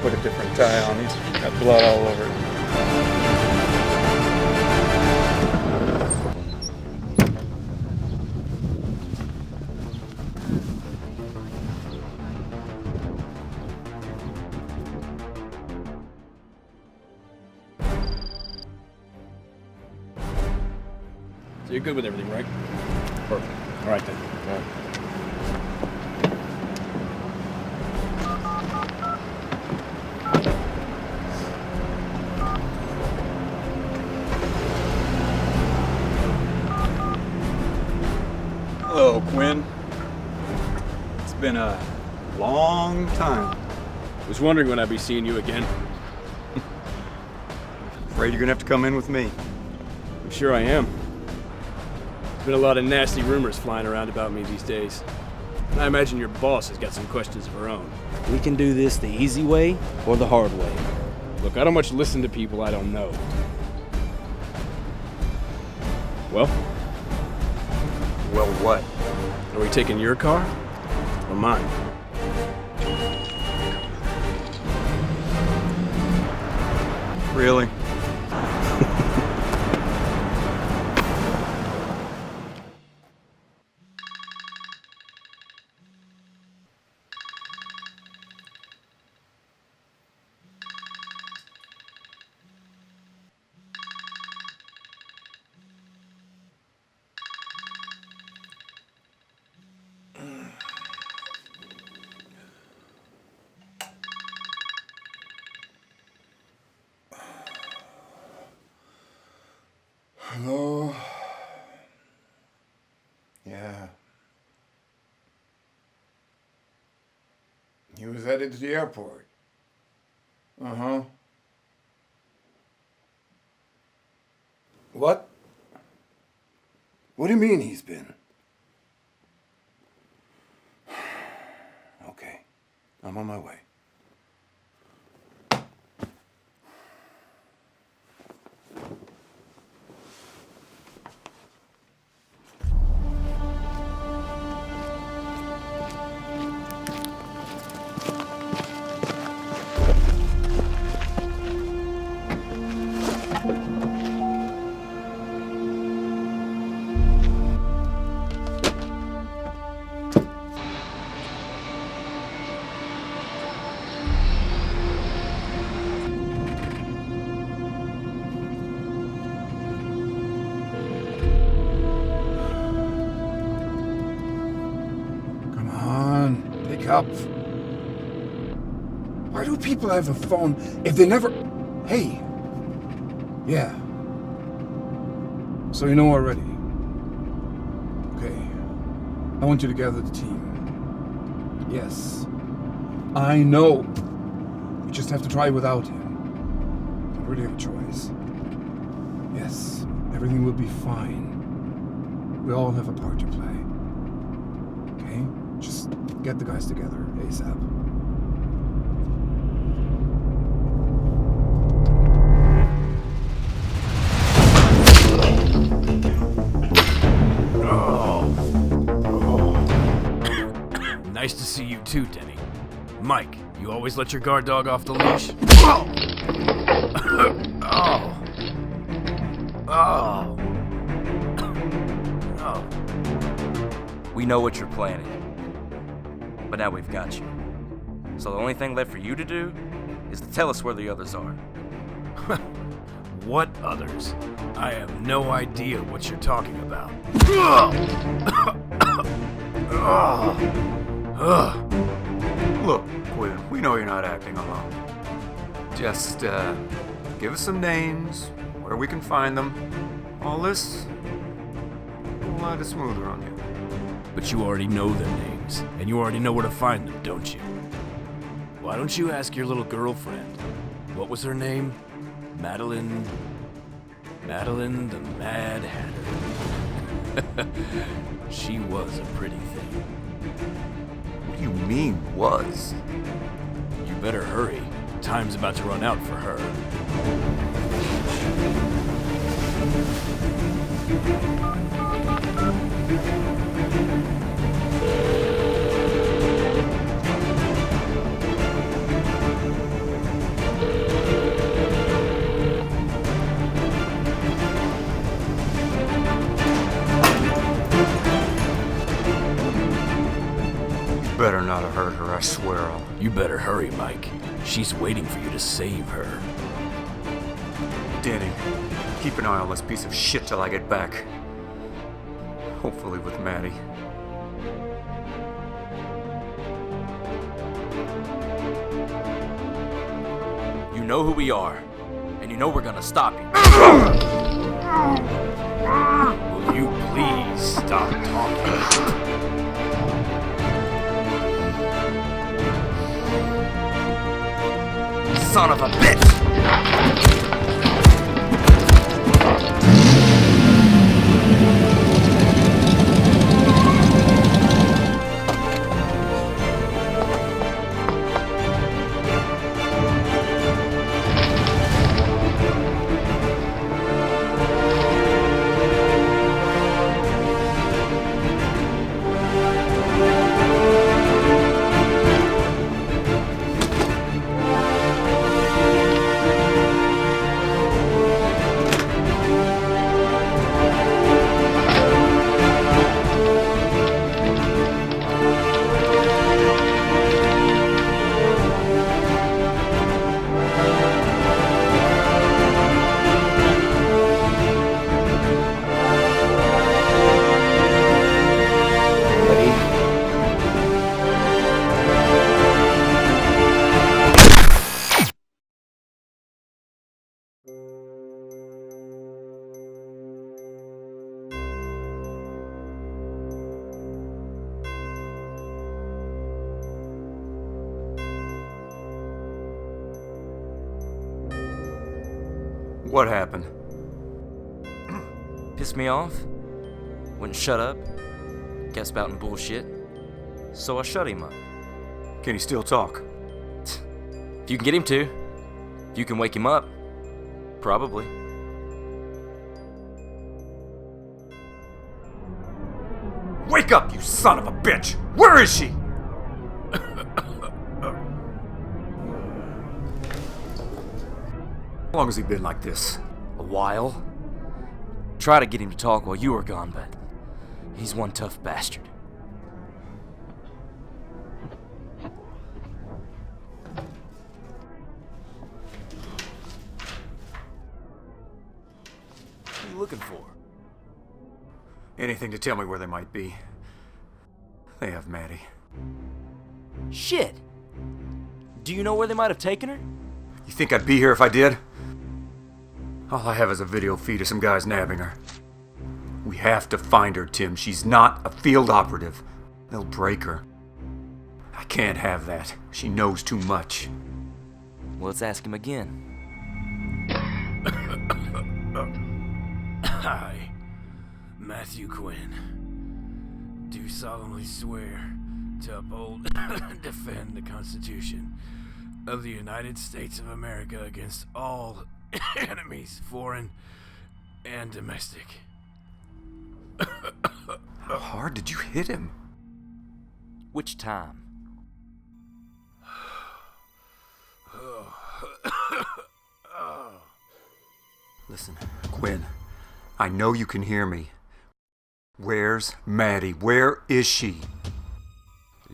Put a different tie on. He's got blood all over it. So you're good with everything, right? Perfect. All right then. All right. Hello, Quinn. It's been a long time. Was wondering when I'd be seeing you again. Afraid you're gonna have to come in with me. I'm sure I am. There's been a lot of nasty rumors flying around about me these days. I imagine your boss has got some questions of her own. We can do this the easy way or the hard way. Look, I don't much listen to people I don't know. Well? Well, what? Are we taking your car or mine? Really? Hello? Yeah. He was headed to the airport. Uh-huh. What? What do you mean he's been? Okay. I'm on my way. up. Why do people have a phone if they never... Hey. Yeah. So you know already. Okay. I want you to gather the team. Yes. I know. You just have to try without him. You really have a choice. Yes. Everything will be fine. We all have a part to play. Okay? Just get the guys together ASAP. Nice to see you too, Denny. Mike, you always let your guard dog off the leash? We know what you're planning, but now we've got you. So the only thing left for you to do is to tell us where the others are. What others? I have no idea what you're talking about. Look, Quinn, we know you're not acting alone. Just, give us some names, where we can find them. All this, a lot of smoother on you. But you already know their names, and you already know where to find them, don't you? Why don't you ask your little girlfriend? What was her name? Madeline the Mad Hatter. She was a pretty thing. What do you mean, was? You better hurry. Time's about to run out for her. Better not have hurt her, I swear I'll... You better hurry, Mike. She's waiting for you to save her. Danny, keep an eye on this piece of shit till I get back. Hopefully with Maddie. You know who we are, and you know we're gonna stop you. Will you please stop talking? Son of a bitch! What happened? Pissed me off, wouldn't shut up, kept spouting bullshit, so I shut him up. Can he still talk? If you can get him to. If you can wake him up, probably. Wake up, you son of a bitch! Where is she? How long has he been like this? A while. Try to get him to talk while you were gone, but he's one tough bastard. What are you looking for? Anything to tell me where they might be. They have Maddie. Shit! Do you know where they might have taken her? You think I'd be here if I did? All I have is a video feed of some guys nabbing her. We have to find her, Tim. She's not a field operative. They'll break her. I can't have that. She knows too much. Well, let's ask him again. I, Matthew Quinn, do solemnly swear to uphold and defend the Constitution of the United States of America against all enemies, foreign and domestic. How hard did you hit him? Which time? Listen, Quinn, I know you can hear me. Where's Maddie? Where is she?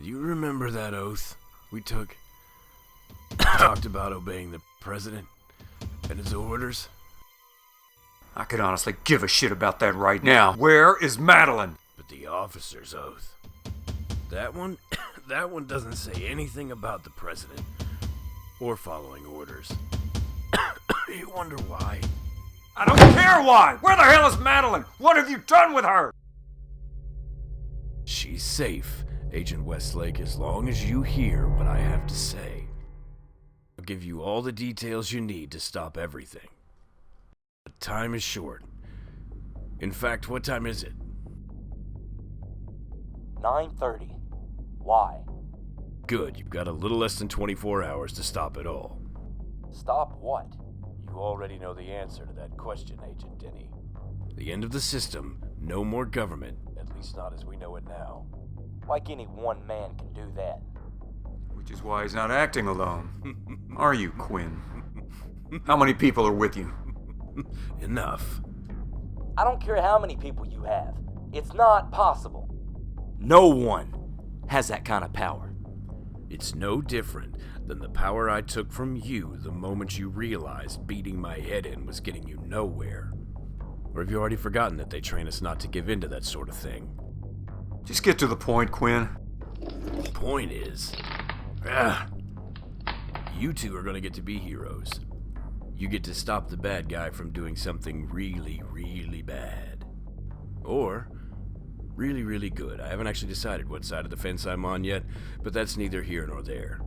You remember that oath we took? Talked about obeying the president and his orders? I could honestly give a shit about that right now. Where is Madeline? But the officer's oath. That one doesn't say anything about the president or following orders. You wonder why? I don't care why! Where the hell is Madeline? What have you done with her? She's safe, Agent Westlake, as long as you hear what I have to say. I'll give you all the details you need to stop everything. But time is short. In fact, what time is it? 9:30. Why? Good, you've got a little less than 24 hours to stop it all. Stop what? You already know the answer to that question, Agent Denny. The end of the system, no more government, at least not as we know it now. Like any one man can do that. Which is why he's not acting alone. Are you, Quinn? How many people are with you? Enough. I don't care how many people you have. It's not possible. No one has that kind of power. It's no different than the power I took from you the moment you realized beating my head in was getting you nowhere. Or have you already forgotten that they train us not to give in to that sort of thing? Just get to the point, Quinn. The point is, you two are gonna get to be heroes. You get to stop the bad guy from doing something really, really bad. Or really, really good. I haven't actually decided what side of the fence I'm on yet, but that's neither here nor there.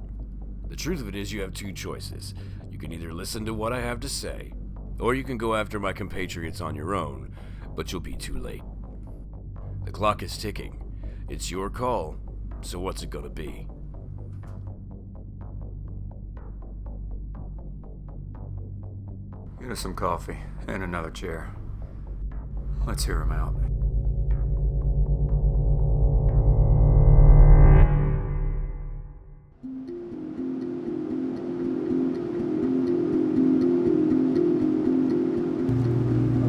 The truth of it is you have two choices. You can either listen to what I have to say, or you can go after my compatriots on your own, but you'll be too late. The clock is ticking. It's your call, so what's it gonna be? Get us some coffee and another chair. Let's hear him out.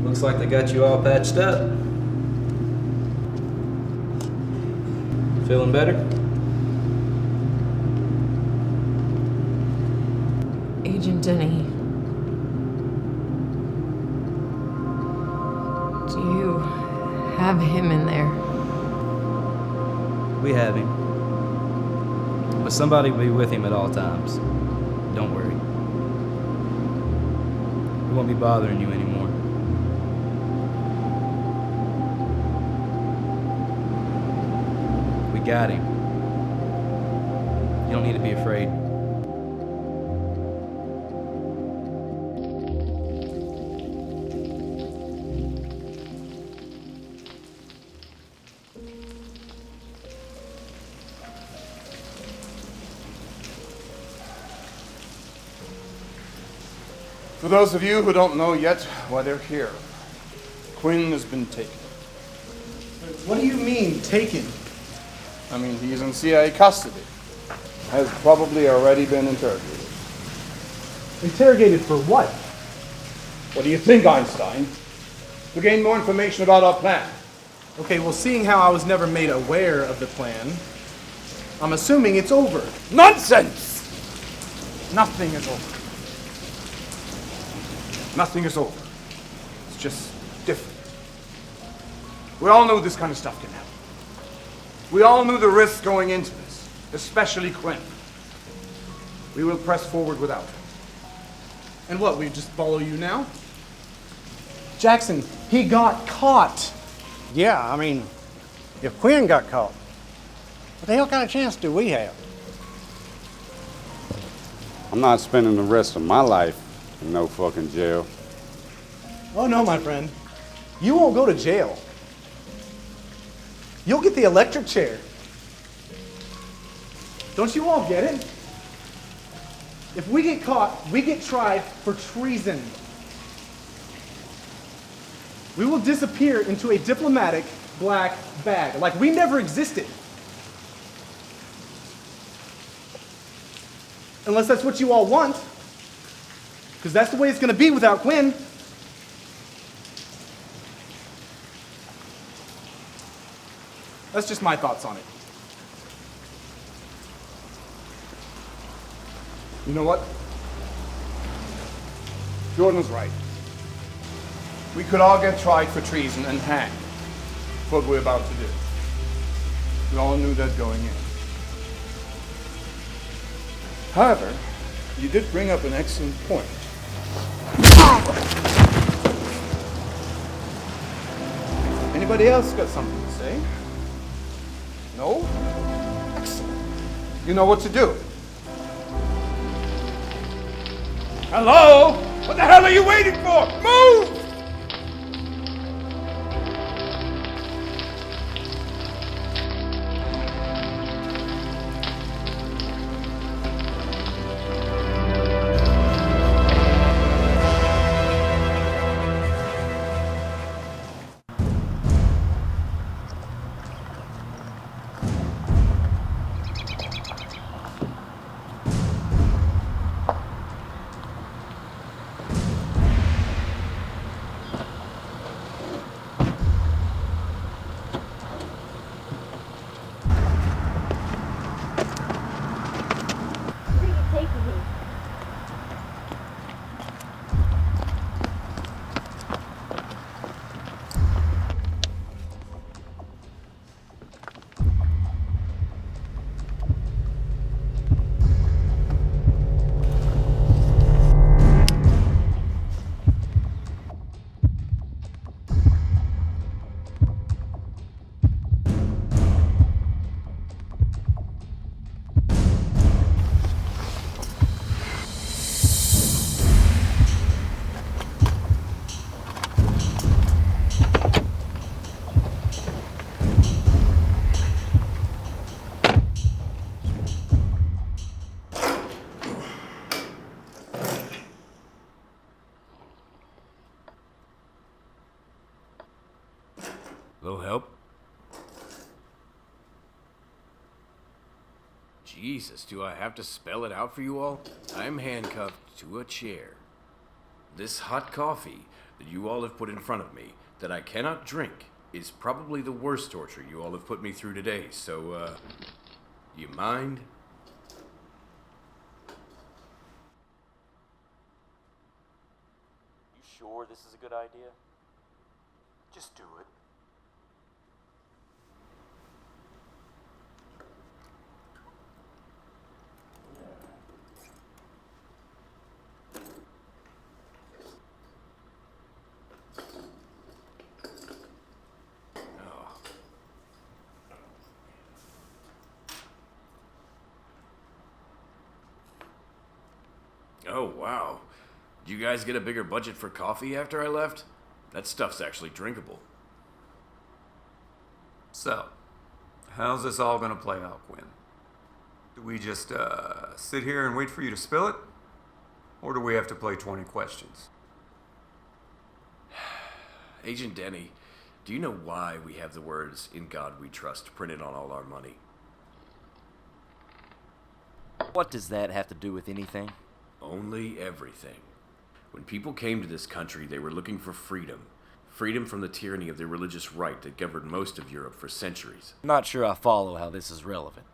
Looks like they got you all patched up. Feeling better? Agent Denny. Do you have him in there? We have him. But somebody will be with him at all times. Don't worry. We won't be bothering you anymore. We got him. You don't need to be afraid. For those of you who don't know yet why they're here, Quinn has been taken. What do you mean, taken? I mean, he's in CIA custody. Has probably already been interrogated. Interrogated for what? What do you think, Einstein? To gain more information about our plan. Okay, well, seeing how I was never made aware of the plan, I'm assuming it's over. Nonsense! Nothing is over. Nothing is over. It's just different. We all knew this kind of stuff can happen. We all knew the risks going into this. especially Quinn. We will press forward without him. And what, we just follow you now? Jackson, he got caught. Yeah, I mean, if Quinn got caught, what the hell kind of chance do we have? I'm not spending the rest of my life in no fucking jail. Oh no, my friend. You won't go to jail. You'll get the electric chair. Don't you all get it? If we get caught, we get tried for treason. We will disappear into a diplomatic black bag, like we never existed. Unless that's what you all want. Because that's the way it's going to be without Quinn. That's just my thoughts on it. You know what? Jordan's right. We could all get tried for treason and hanged for what we're about to do. We all knew that going in. However, you did bring up an excellent point. Anybody else got something to say? No? Excellent. You know what to do. Hello? What the hell are you waiting for? Move! Little help? Jesus, do I have to spell it out for you all? I'm handcuffed to a chair. This hot coffee that you all have put in front of me that I cannot drink is probably the worst torture you all have put me through today, so, you mind? You sure this is a good idea? Just do it. Oh, wow. Did you guys get a bigger budget for coffee after I left? That stuff's actually drinkable. So, how's this all gonna play out, Quinn? Do we just, sit here and wait for you to spill it? Or do we have to play 20 questions? Agent Denny, do you know why we have the words, "In God We Trust," printed on all our money? What does that have to do with anything? Only everything. When people came to this country, they were looking for freedom. Freedom from the tyranny of the religious right that governed most of Europe for centuries. Not sure I follow how this is relevant.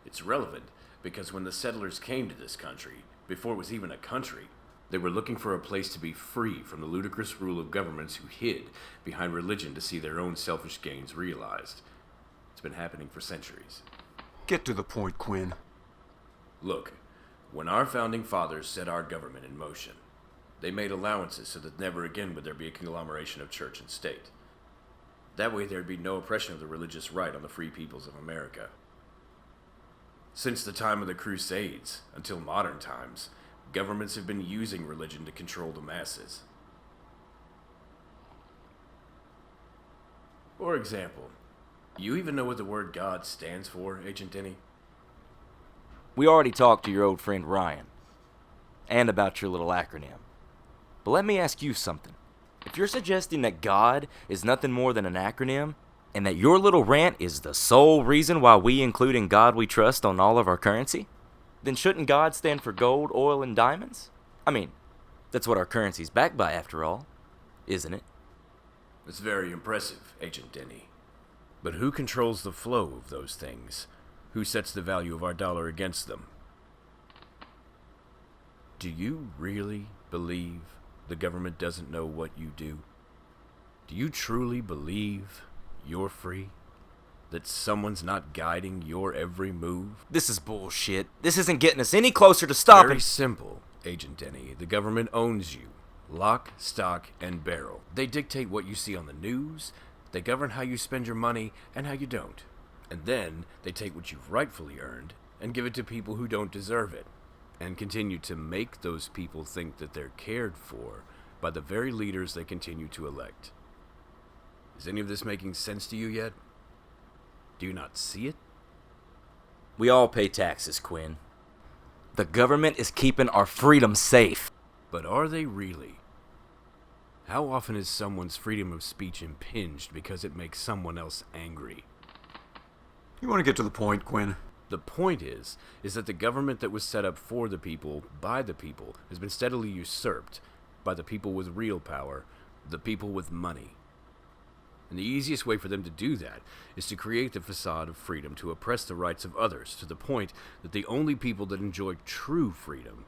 It's relevant because when the settlers came to this country, before it was even a country, they were looking for a place to be free from the ludicrous rule of governments who hid behind religion to see their own selfish gains realized. It's been happening for centuries. Get to the point, Quinn. Look, when our founding fathers set our government in motion, they made allowances so that never again would there be a conglomeration of church and state. That way there'd be no oppression of the religious right on the free peoples of America. Since the time of the Crusades, until modern times, governments have been using religion to control the masses. For example, you even know what the word God stands for, Agent Denny? We already talked to your old friend Ryan, and about your little acronym. But let me ask you something. If you're suggesting that God is nothing more than an acronym, and that your little rant is the sole reason why we include in God we trust on all of our currency, then shouldn't God stand for gold, oil, and diamonds? I mean, that's what our currency's backed by after all, isn't it? It's very impressive, Agent Denny. But who controls the flow of those things? Who sets the value of our dollar against them? Do you really believe the government doesn't know what you do? Do you truly believe you're free? That someone's not guiding your every move? This is bullshit. This isn't getting us any closer to stopping. Very simple, Agent Denny. The government owns you. Lock, stock, and barrel. They dictate what you see on the news. They govern how you spend your money and how you don't. And then they take what you've rightfully earned and give it to people who don't deserve it, and continue to make those people think that they're cared for by the very leaders they continue to elect. Is any of this making sense to you yet? Do you not see it? We all pay taxes, Quinn. The government is keeping our freedom safe. But are they really? How often is someone's freedom of speech impinged because it makes someone else angry? You want to get to the point, Quinn? The point is that the government that was set up for the people, by the people, has been steadily usurped by the people with real power, the people with money. And the easiest way for them to do that is to create the facade of freedom to oppress the rights of others, to the point that the only people that enjoy true freedom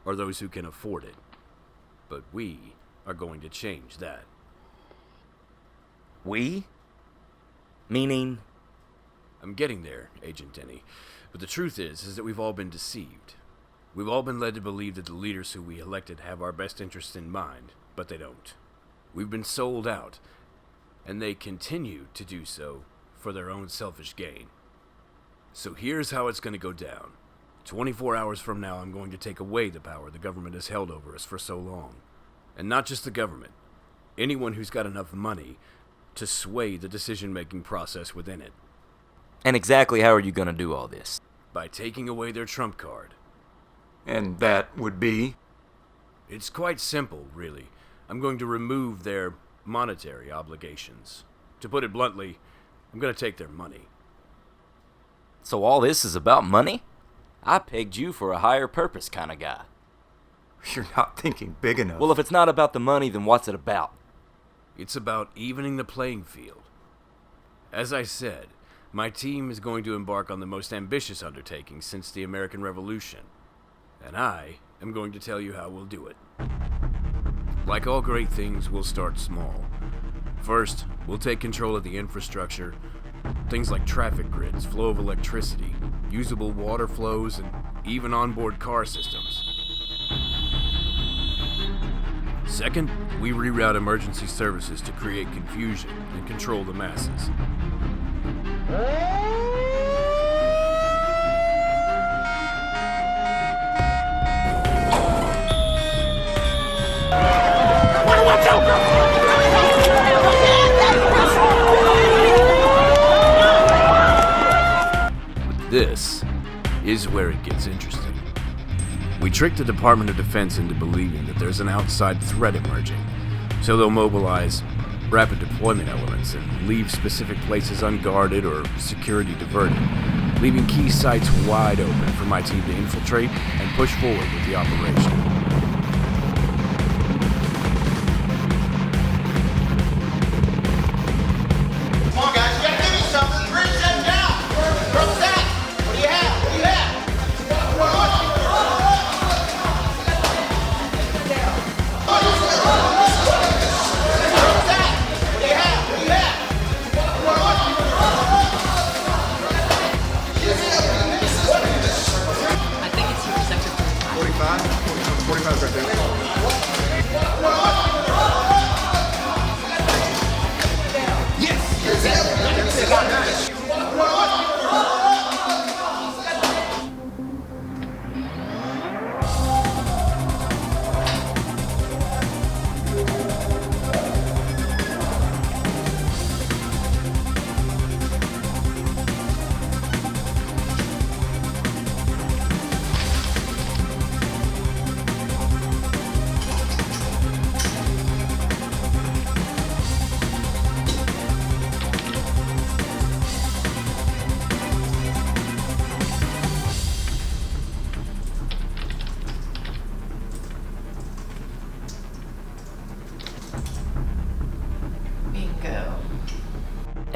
are those who can afford it. But we are going to change that. We? Meaning? I'm getting there, Agent Denny. But the truth is that we've all been deceived. We've all been led to believe that the leaders who we elected have our best interests in mind, but they don't. We've been sold out, and they continue to do so for their own selfish gain. So here's how it's going to go down. 24 hours from now, I'm going to take away the power the government has held over us for so long. And not just the government. Anyone who's got enough money to sway the decision-making process within it. And exactly how are you going to do all this? By taking away their trump card. And that would be? It's quite simple, really. I'm going to remove their monetary obligations. To put it bluntly, I'm going to take their money. So all this is about money? I pegged you for a higher purpose kind of guy. You're not thinking big enough. Well, if it's not about the money, then what's it about? It's about evening the playing field. As I said, my team is going to embark on the most ambitious undertaking since the American Revolution. And I am going to tell you how we'll do it. Like all great things, we'll start small. First, we'll take control of the infrastructure. Things like traffic grids, flow of electricity, usable water flows, and even onboard car systems. Second, we reroute emergency services to create confusion and control the masses. This is where it gets interesting. We tricked the Department of Defense into believing that there's an outside threat emerging, so they'll mobilize rapid deployment elements and leave specific places unguarded or security diverted, leaving key sites wide open for my team to infiltrate and push forward with the operation.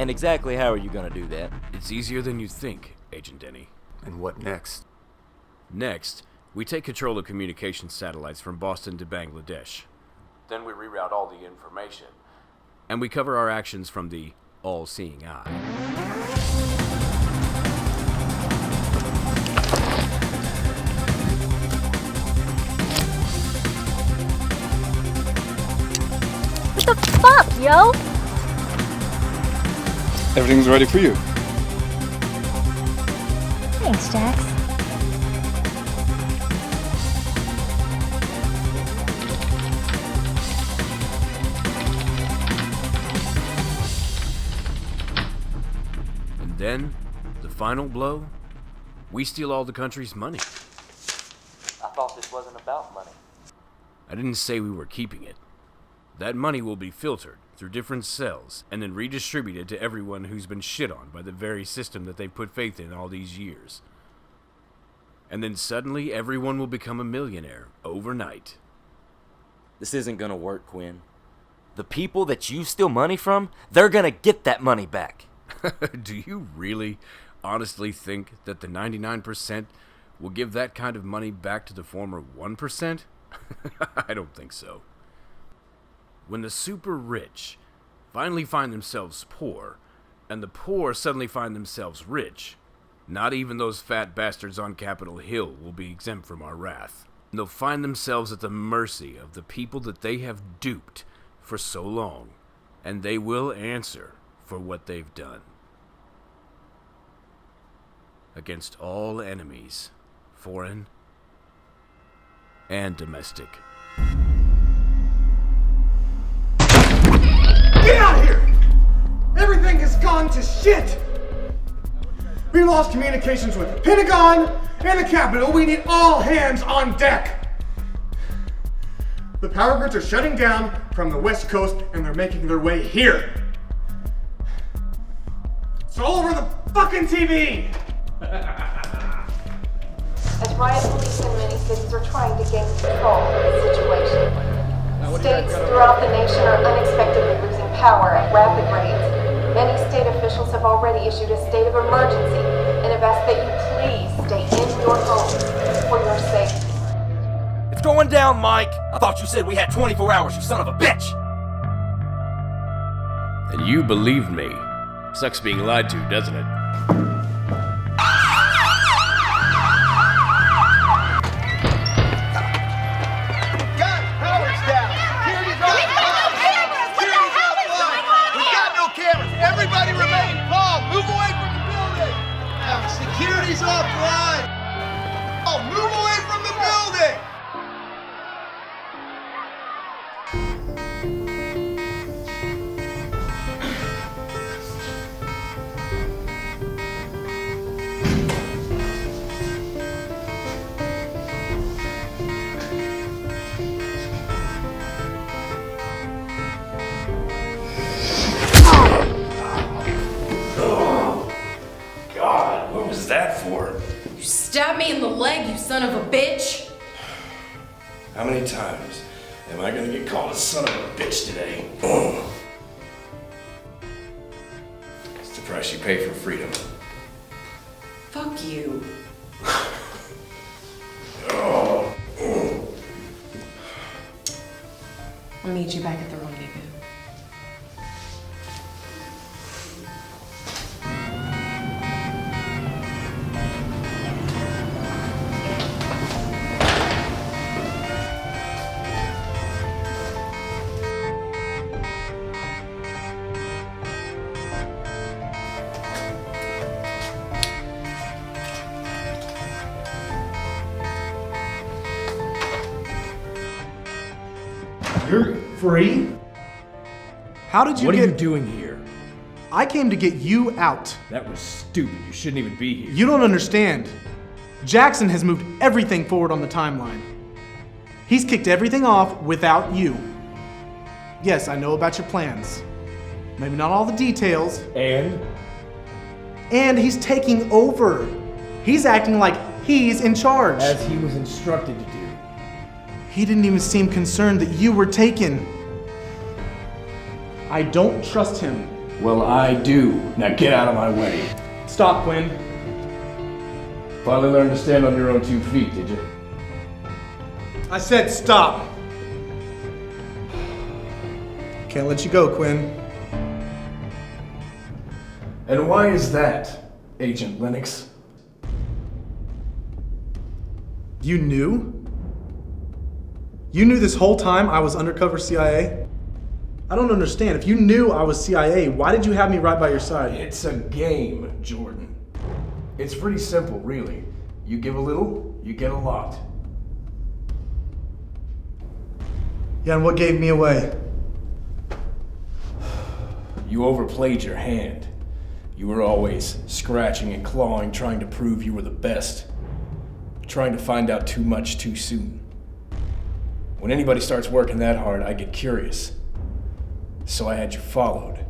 And exactly how are you gonna do that? It's easier than you think, Agent Denny. And what next? Next, we take control of communication satellites from Boston to Bangladesh. Then we reroute all the information. And we cover our actions from the all-seeing eye. What the fuck, yo? Everything's ready for you. Thanks, Jax. And then, the final blow, we steal all the country's money. I thought this wasn't about money. I didn't say we were keeping it. That money will be filtered through different cells and then redistributed to everyone who's been shit on by the very system that they've put faith in all these years. And then suddenly everyone will become a millionaire overnight. This isn't gonna work, Quinn. The people that you steal money from, they're gonna get that money back. Do you really honestly think that the 99% will give that kind of money back to the former 1%? I don't think so. When the super rich finally find themselves poor, and the poor suddenly find themselves rich, not even those fat bastards on Capitol Hill will be exempt from our wrath. They'll find themselves at the mercy of the people that they have duped for so long, and they will answer for what they've done. Against all enemies, foreign and domestic. Get out of here! Everything has gone to shit! We lost communications with the Pentagon and the Capitol. We need all hands on deck! The power grids are shutting down from the West Coast and they're making their way here. It's all over the fucking TV! As riot police in many cities are trying to gain control of the situation. States throughout the nation are unexpectedly losing power at rapid rates. Many state officials have already issued a state of emergency and have asked that you please stay in your homes for your safety. It's going down, Mike! I thought you said we had 24 hours, you son of a bitch! And you believed me. Sucks being lied to, doesn't it? Everybody remain calm. Move away from the building. Security's offline. Oh, move away from the building. What was that for? You stabbed me in the leg, you son of a bitch! How many times am I gonna get called a son of a bitch today? It's the price you pay for freedom. Fuck you. I'll meet you back at the rendezvous. You're free? How did you What get... are you doing here? I came to get you out. That was stupid. You shouldn't even be here. You don't understand. Jackson has moved everything forward on the timeline. He's kicked everything off without you. Yes, I know about your plans. Maybe not all the details. And he's taking over. He's acting like he's in charge. as he was instructed to do. He didn't even seem concerned that you were taken. I don't trust him. Well, I do. Now get out of my way. Stop, Quinn. Finally learned to stand on your own 2 feet, did you? I said stop. Can't let you go, Quinn. And why is that, Agent Lennox? You knew? You knew this whole time I was undercover CIA? I don't understand. If you knew I was CIA, why did you have me right by your side? It's a game, Jordan. It's pretty simple, really. You give a little, you get a lot. Yeah, and what gave me away? You overplayed your hand. You were always scratching and clawing, trying to prove you were the best. Trying to find out too much too soon. When anybody starts working that hard, I get curious. So I had you followed.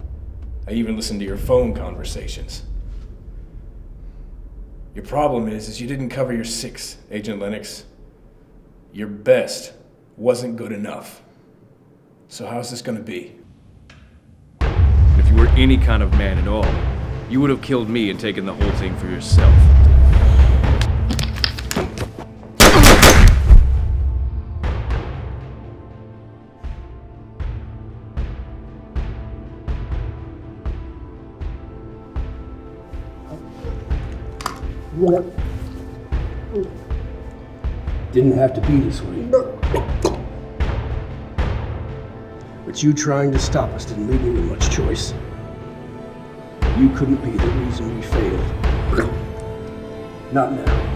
I even listened to your phone conversations. Your problem is you didn't cover your 6, Agent Lennox. Your best wasn't good enough. So how's this gonna be? If you were any kind of man at all, you would have killed me and taken the whole thing for yourself. Didn't have to be this way. But you trying to stop us didn't leave me with much choice. You couldn't be the reason we failed. Not now.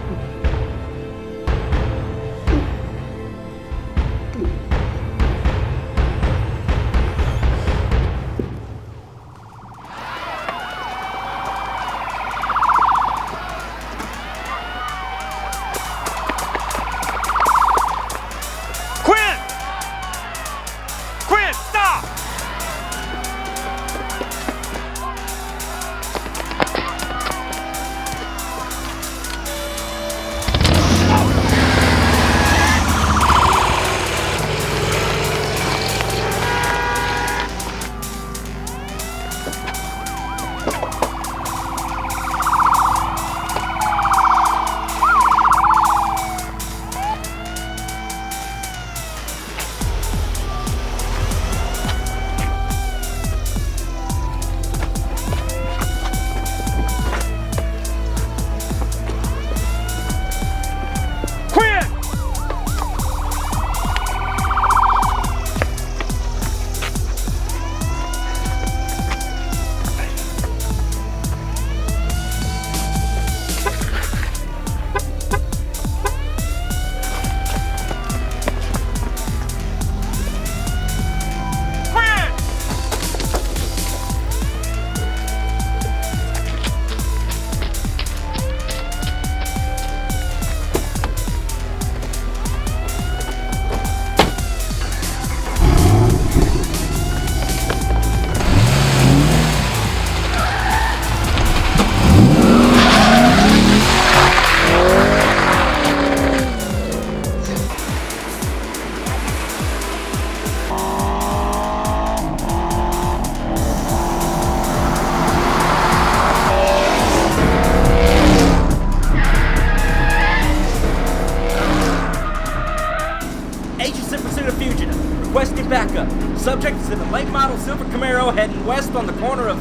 Requesting backup. Subject is in a late model silver Camaro heading west on the corner of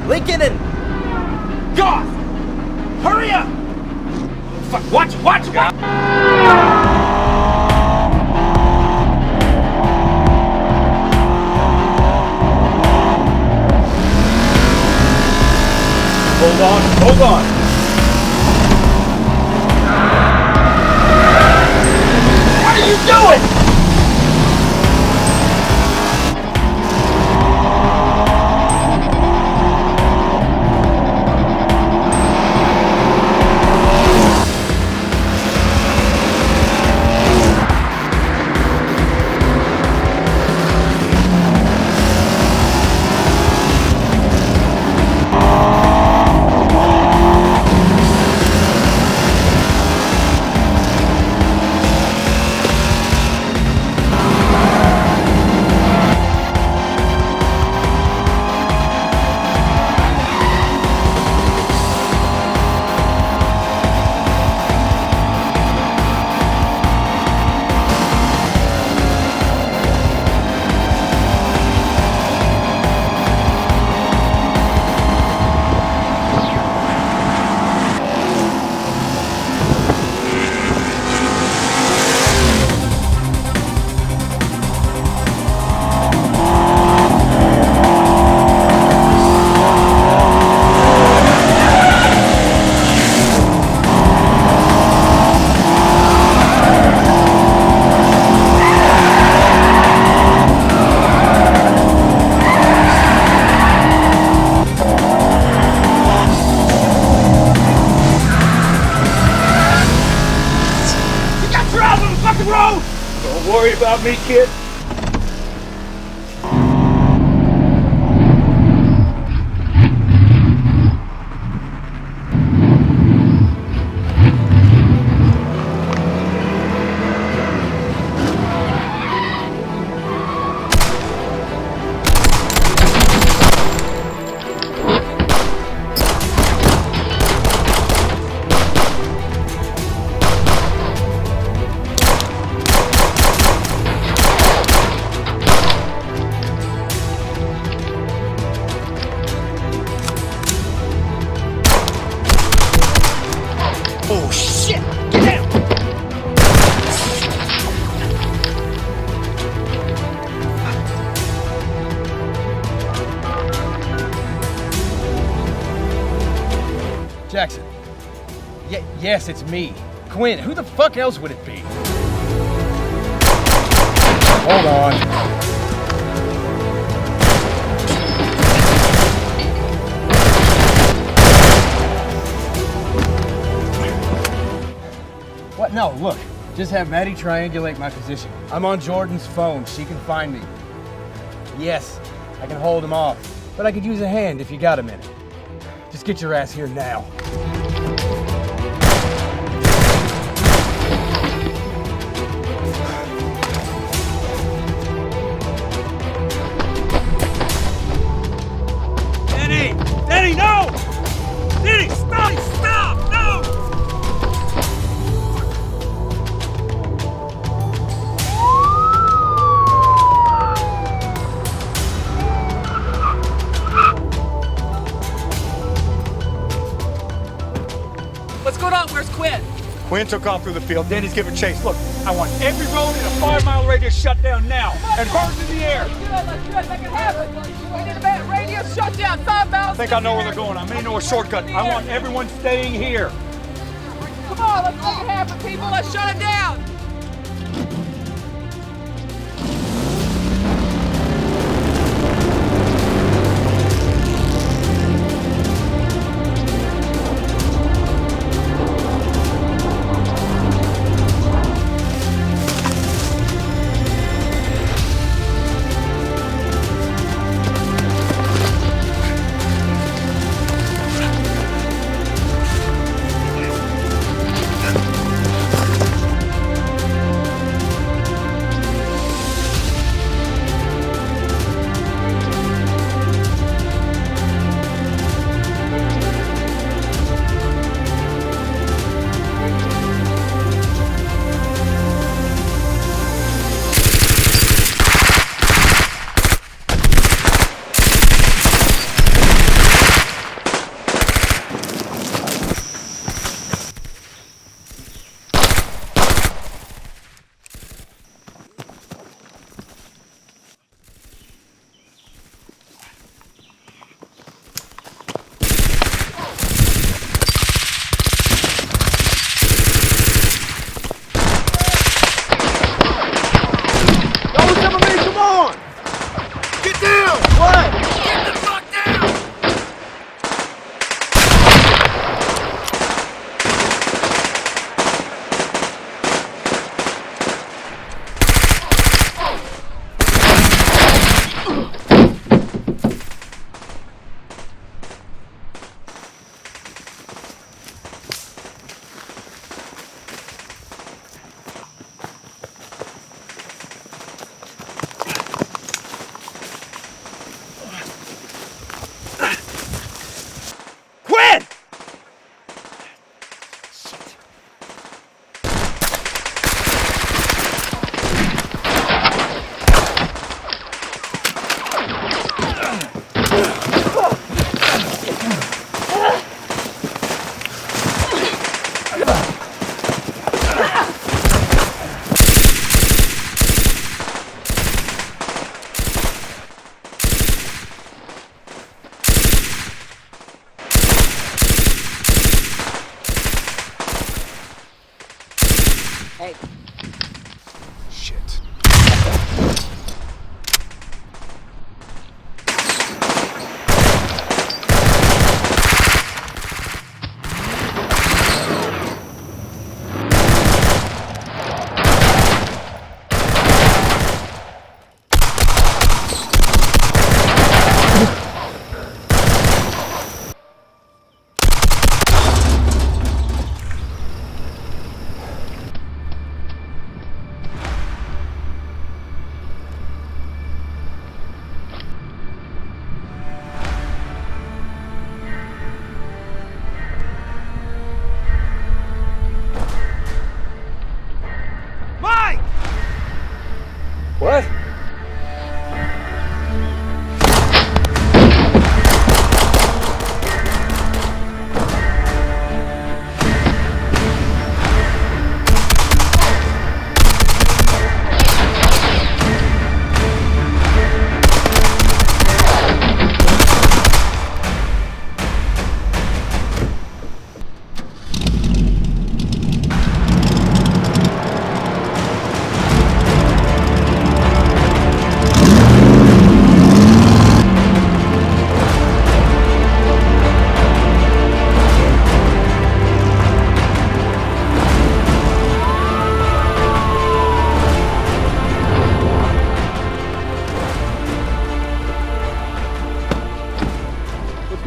Lincoln and Goth. Hurry up! Fuck, watch, guy! Hold on. What are you doing? Worried about me, kid? Oh shit! Get down! Jackson. Yes, it's me. Quinn, who the fuck else would it be? Hold on. What? No, look. Just have Maddie triangulate my position. I'm on Jordan's phone. She can find me. Yes, I can hold him off. But I could use a hand if you got a minute. Just get your ass here now. Denny, no! Denny, stop! No! What's going on? Where's Quinn? Quinn took off through the field. Denny's giving chase. Look, I want every road in a 5-mile radius shut down now. And birds in the air. Let's do it. Make it happen. We need a bad radio shutdown. 5 miles. I think I know where they're going. I may know a shortcut. I want everyone staying here. Come on, let's make it happen, people. Let's shut it down.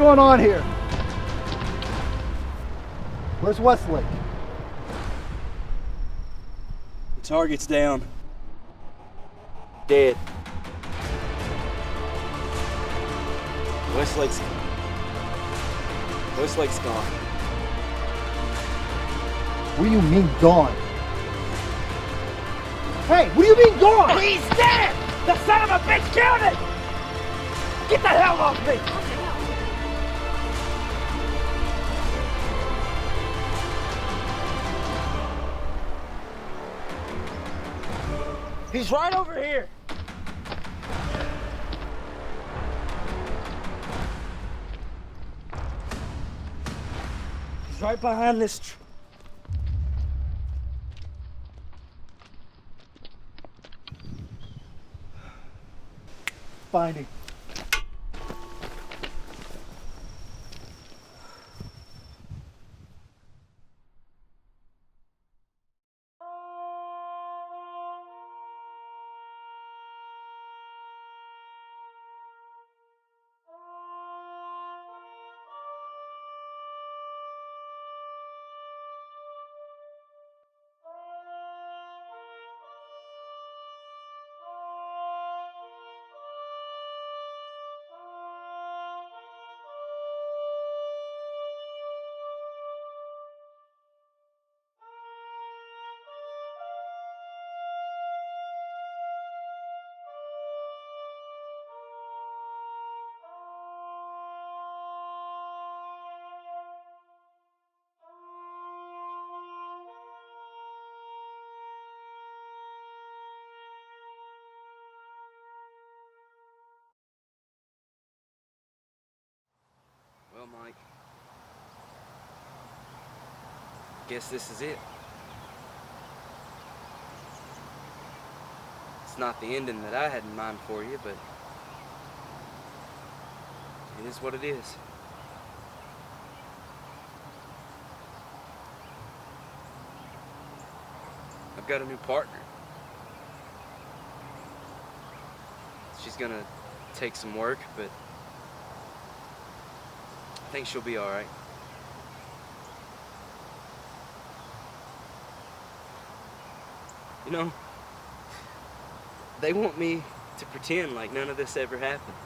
going on here? Where's Westlake? The target's down. Dead. Westlake's gone. What do you mean gone? Hey, what do you mean gone? He's dead! The son of a bitch killed him! Get the hell off me! He's right over here! He's right behind this Finding. Well, Mike, guess this is it. It's not the ending that I had in mind for you, but it is what it is. I've got a new partner. She's gonna take some work, but I think she'll be all right. You know, they want me to pretend like none of this ever happened.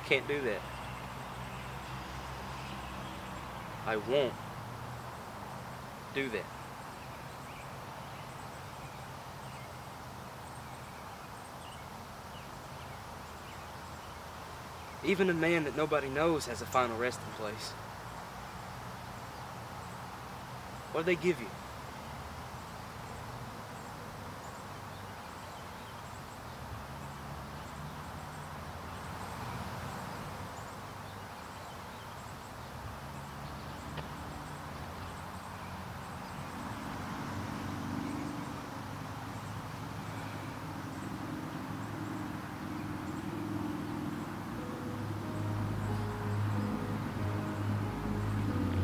I can't do that. I won't do that. Even a man that nobody knows has a final resting place. What do they give you?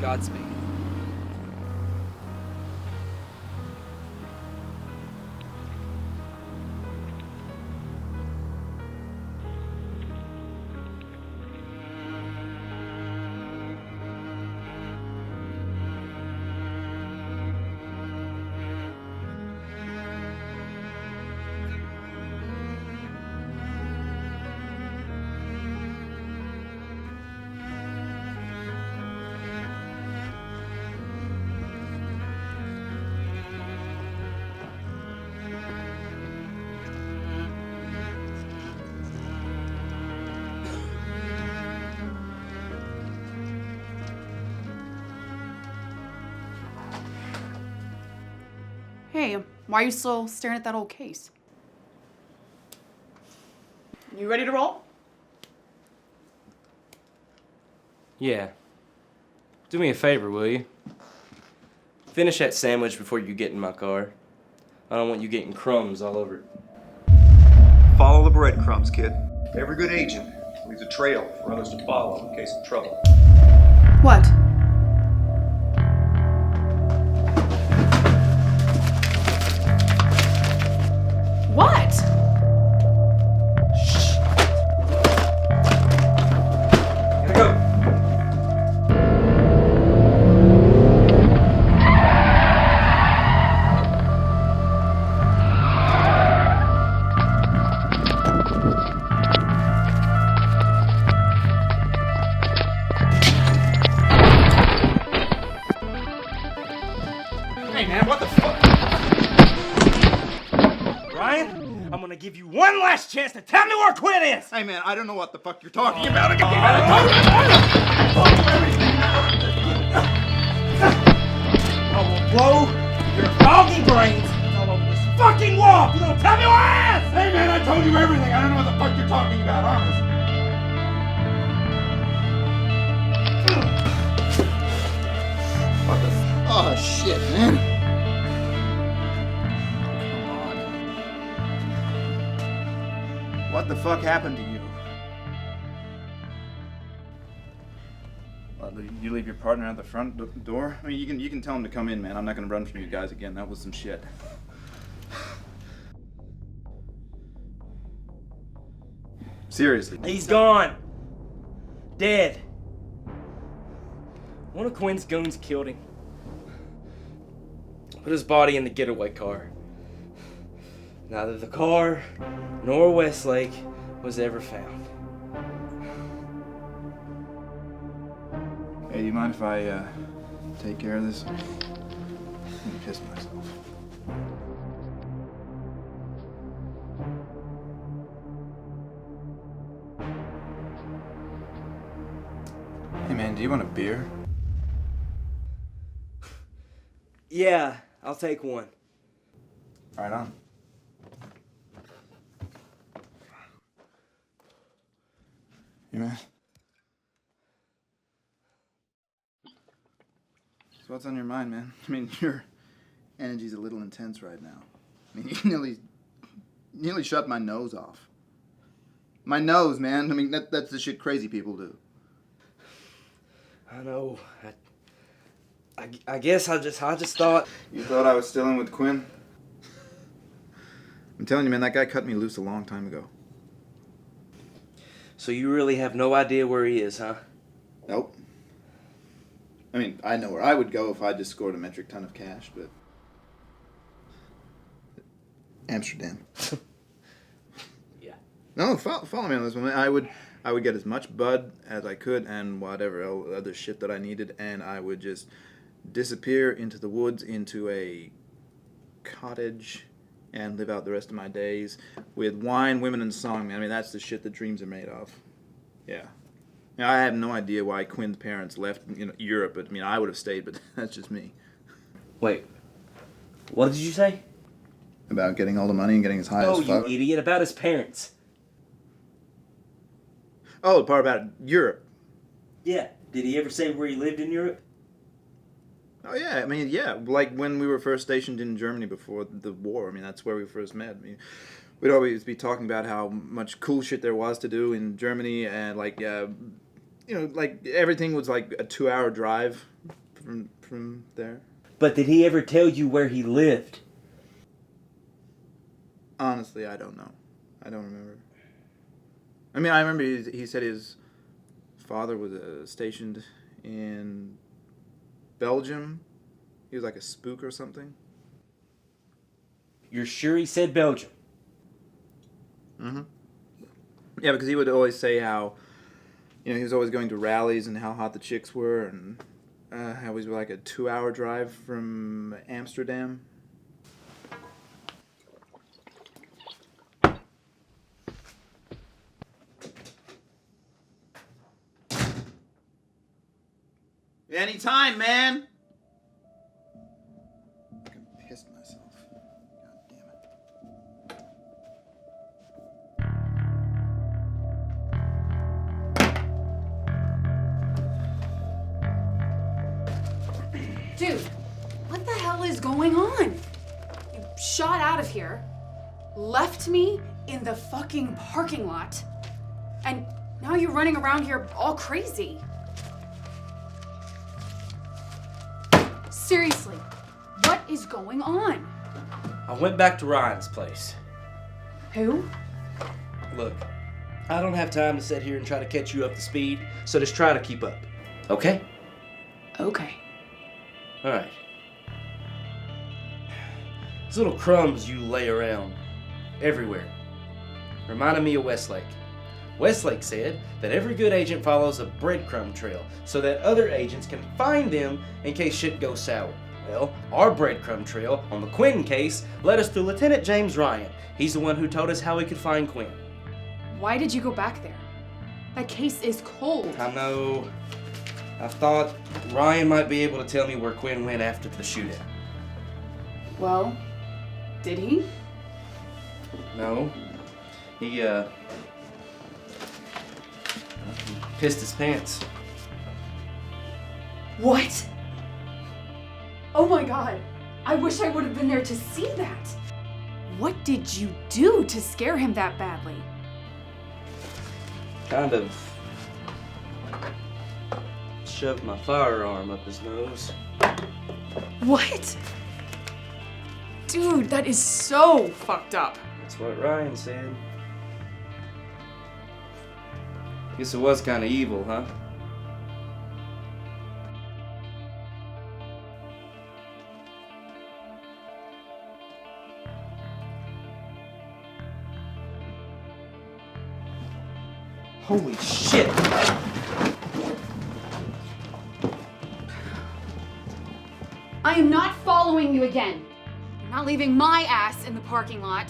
Godspeed. Hey, why are you still staring at that old case? You ready to roll? Yeah. Do me a favor, will you? Finish that sandwich before you get in my car. I don't want you getting crumbs all over it. Follow the breadcrumbs, kid. Every good agent leaves a trail for others to follow in case of trouble. What? What? give you one last chance to tell me where Quinn is! Hey man, I don't know what the fuck you're talking about. I will blow your foggy brains all over this fucking wall if you don't tell me where I is! Hey man, I told you everything. I don't know what the fuck you're talking about, honest. Oh shit, man. Come on. What the fuck happened to you? You leave your partner at the front door? I mean, you can tell him to come in, man. I'm not gonna run from you guys again. That was some shit. Seriously. He's gone. Dead. One of Quinn's goons killed him. Put his body in the getaway car. Neither the car nor Westlake was ever found. Hey, do you mind if I take care of this? I'm gonna piss myself. Hey man, do you want a beer? Yeah, I'll take one. Right on. Hey man. So what's on your mind, man? I mean, your energy's a little intense right now. I mean, you nearly shut my nose off. My nose, man. I mean, that's the shit crazy people do. I know. I guess I just thought... You thought I was still in with Quinn? I'm telling you, man, that guy cut me loose a long time ago. So you really have no idea where he is, huh? Nope. I mean, I know where I would go if I just scored a metric ton of cash, but... Amsterdam. Yeah. No, follow me on this one. I would get as much bud as I could and whatever other shit that I needed, and I would just disappear into the woods, into a cottage, and live out the rest of my days with wine, women, and song, man. I mean, that's the shit that dreams are made of. Yeah. Now, I have no idea why Quinn's parents left, Europe, but I mean, I would have stayed, but that's just me. Wait. What did you say? About getting all the money and getting as high as fuck. Oh, you idiot. About his parents. Oh, the part about Europe. Yeah. Did he ever say where he lived in Europe? Oh, yeah. I mean, yeah. Like when we were first stationed in Germany before the war. I mean, that's where we first met. I mean, we'd always be talking about how much cool shit there was to do in Germany, and like, like everything was like a 2-hour drive from there. But did he ever tell you where he lived? Honestly, I don't know. I don't remember. I mean, I remember he said his father was stationed in Belgium. He was like a spook or something. You're sure he said Belgium? Mm-hmm. Yeah, because he would always say how, he was always going to rallies and how hot the chicks were, and how he was like a 2-hour drive from Amsterdam. Anytime, man. I can piss myself. Dude, what the hell is going on? You shot out of here, left me in the fucking parking lot, and now you're running around here all crazy. Seriously, what is going on? I went back to Ryan's place. Who? Look, I don't have time to sit here and try to catch you up to speed, so just try to keep up. Okay? Okay. Alright. These little crumbs you lay around everywhere reminded me of Westlake. Westlake said that every good agent follows a breadcrumb trail so that other agents can find them in case shit goes sour. Well, our breadcrumb trail on the Quinn case led us to Lieutenant James Ryan. He's the one who told us how we could find Quinn. Why did you go back there? That case is cold. I know. I thought Ryan might be able to tell me where Quinn went after the shootout. Well, did he? No. He pissed his pants. What? Oh my god. I wish I would have been there to see that. What did you do to scare him that badly? Kind of shoved my firearm up his nose. What? Dude, that is so fucked up. That's what Ryan said. Guess it was kind of evil, huh? Holy shit! I am not following you again. You're not leaving my ass in the parking lot.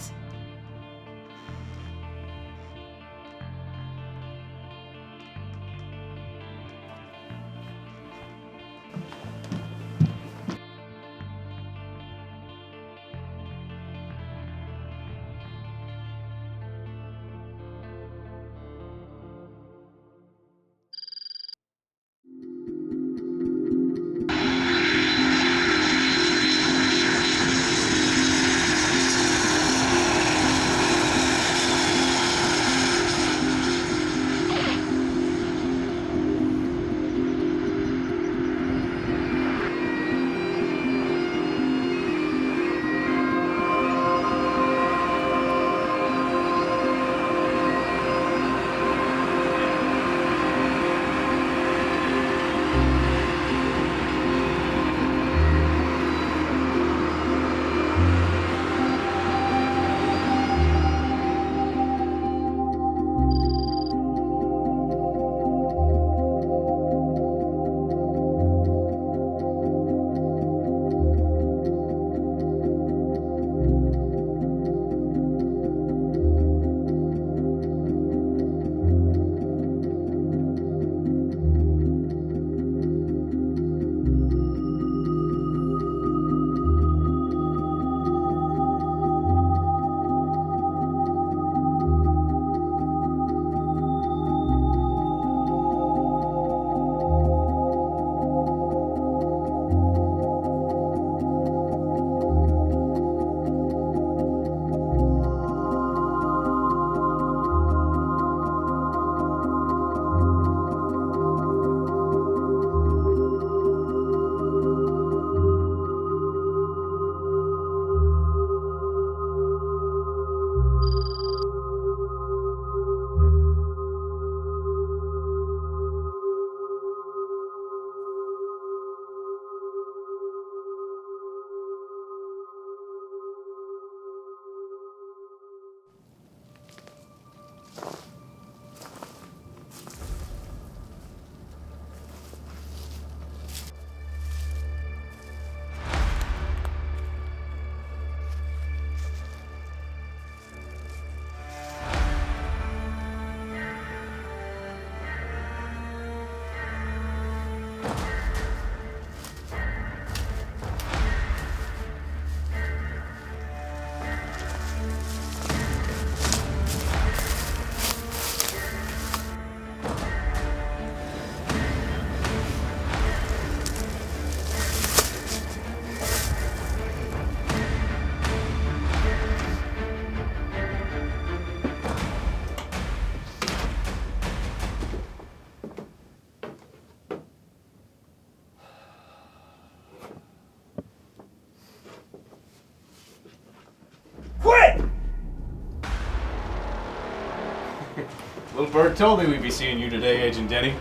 Little bird told me we'd be seeing you today, Agent Denny.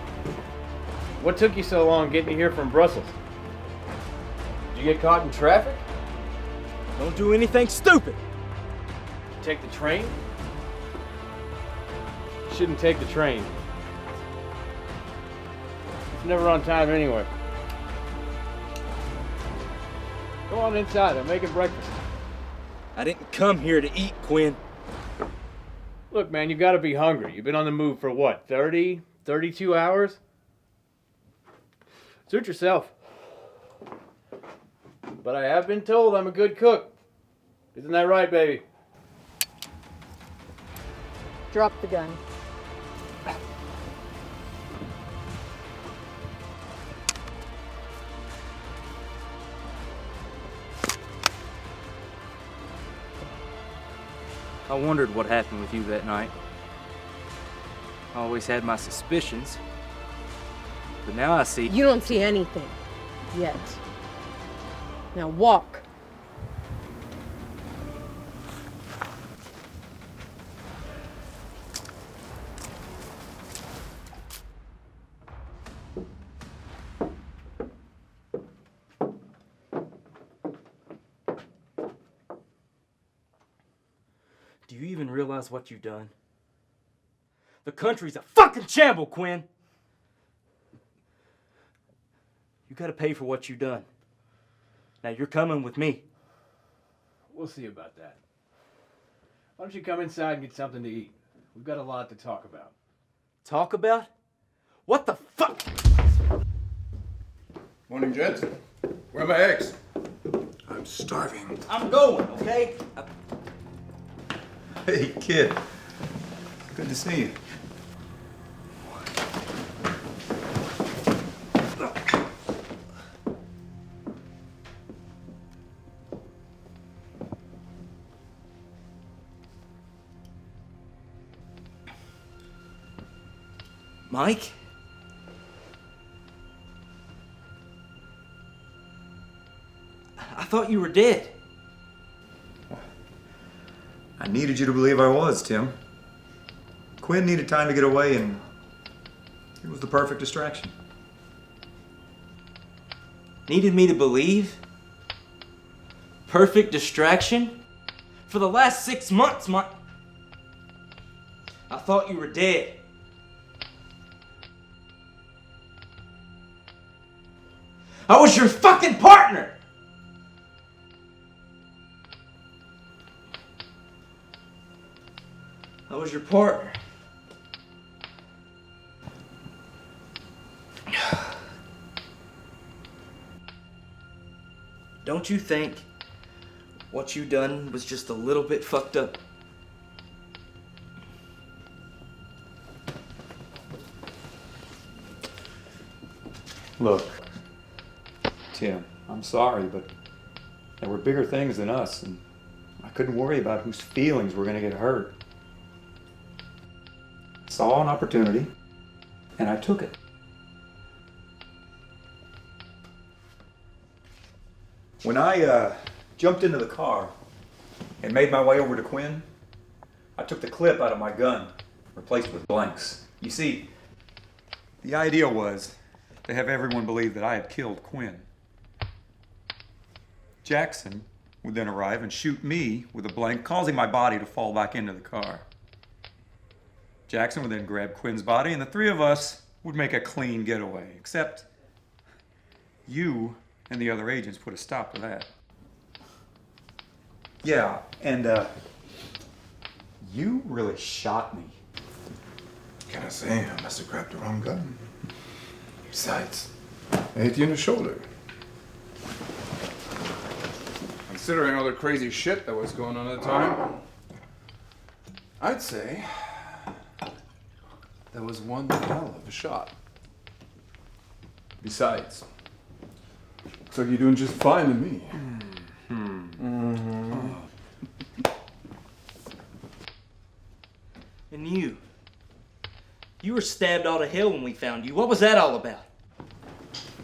What took you so long getting here from Brussels? Did you get caught in traffic? Don't do anything stupid. Did you take the train? You shouldn't take the train. It's never on time anyway. Go on inside, I'm making breakfast. I didn't come here to eat, Quinn. Look, man, you gotta be hungry. You've been on the move for what, 30, 32 hours? Suit yourself. But I have been told I'm a good cook. Isn't that right, baby? Drop the gun. I wondered what happened with you that night. I always had my suspicions. But now I see... You don't see anything. Yet. Now walk. Do you even realize what you've done? The country's a fucking shamble, Quinn! You gotta pay for what you've done. Now you're coming with me. We'll see about that. Why don't you come inside and get something to eat? We've got a lot to talk about. Talk about? What the fuck? Morning, gents. Where are my eggs? I'm starving. I'm going, okay? Hey, kid. Good to see you. Mike? I thought you were dead. I needed you to believe I was, Tim. Quinn needed time to get away, and it was the perfect distraction. Needed me to believe? Perfect distraction? For the last 6 months, Mike. I thought you were dead. I was your fucking partner! I was your partner. Don't you think what you done was just a little bit fucked up? Look, Tim, I'm sorry, but there were bigger things than us, and I couldn't worry about whose feelings were going to get hurt. I saw an opportunity, and I took it. When I jumped into the car and made my way over to Quinn, I took the clip out of my gun, replaced it with blanks. You see, the idea was to have everyone believe that I had killed Quinn. Jackson would then arrive and shoot me with a blank, causing my body to fall back into the car. Jackson would then grab Quinn's body, and the three of us would make a clean getaway, except you and the other agents put a stop to that. Yeah, and you really shot me. Can I say I must have grabbed the wrong gun? Besides, I hit you in the shoulder. Considering all the crazy shit that was going on at the time, I'd say that was one hell of a shot. Besides, looks like you're doing just fine to me. And you were stabbed all to hell when we found you. What was that all about?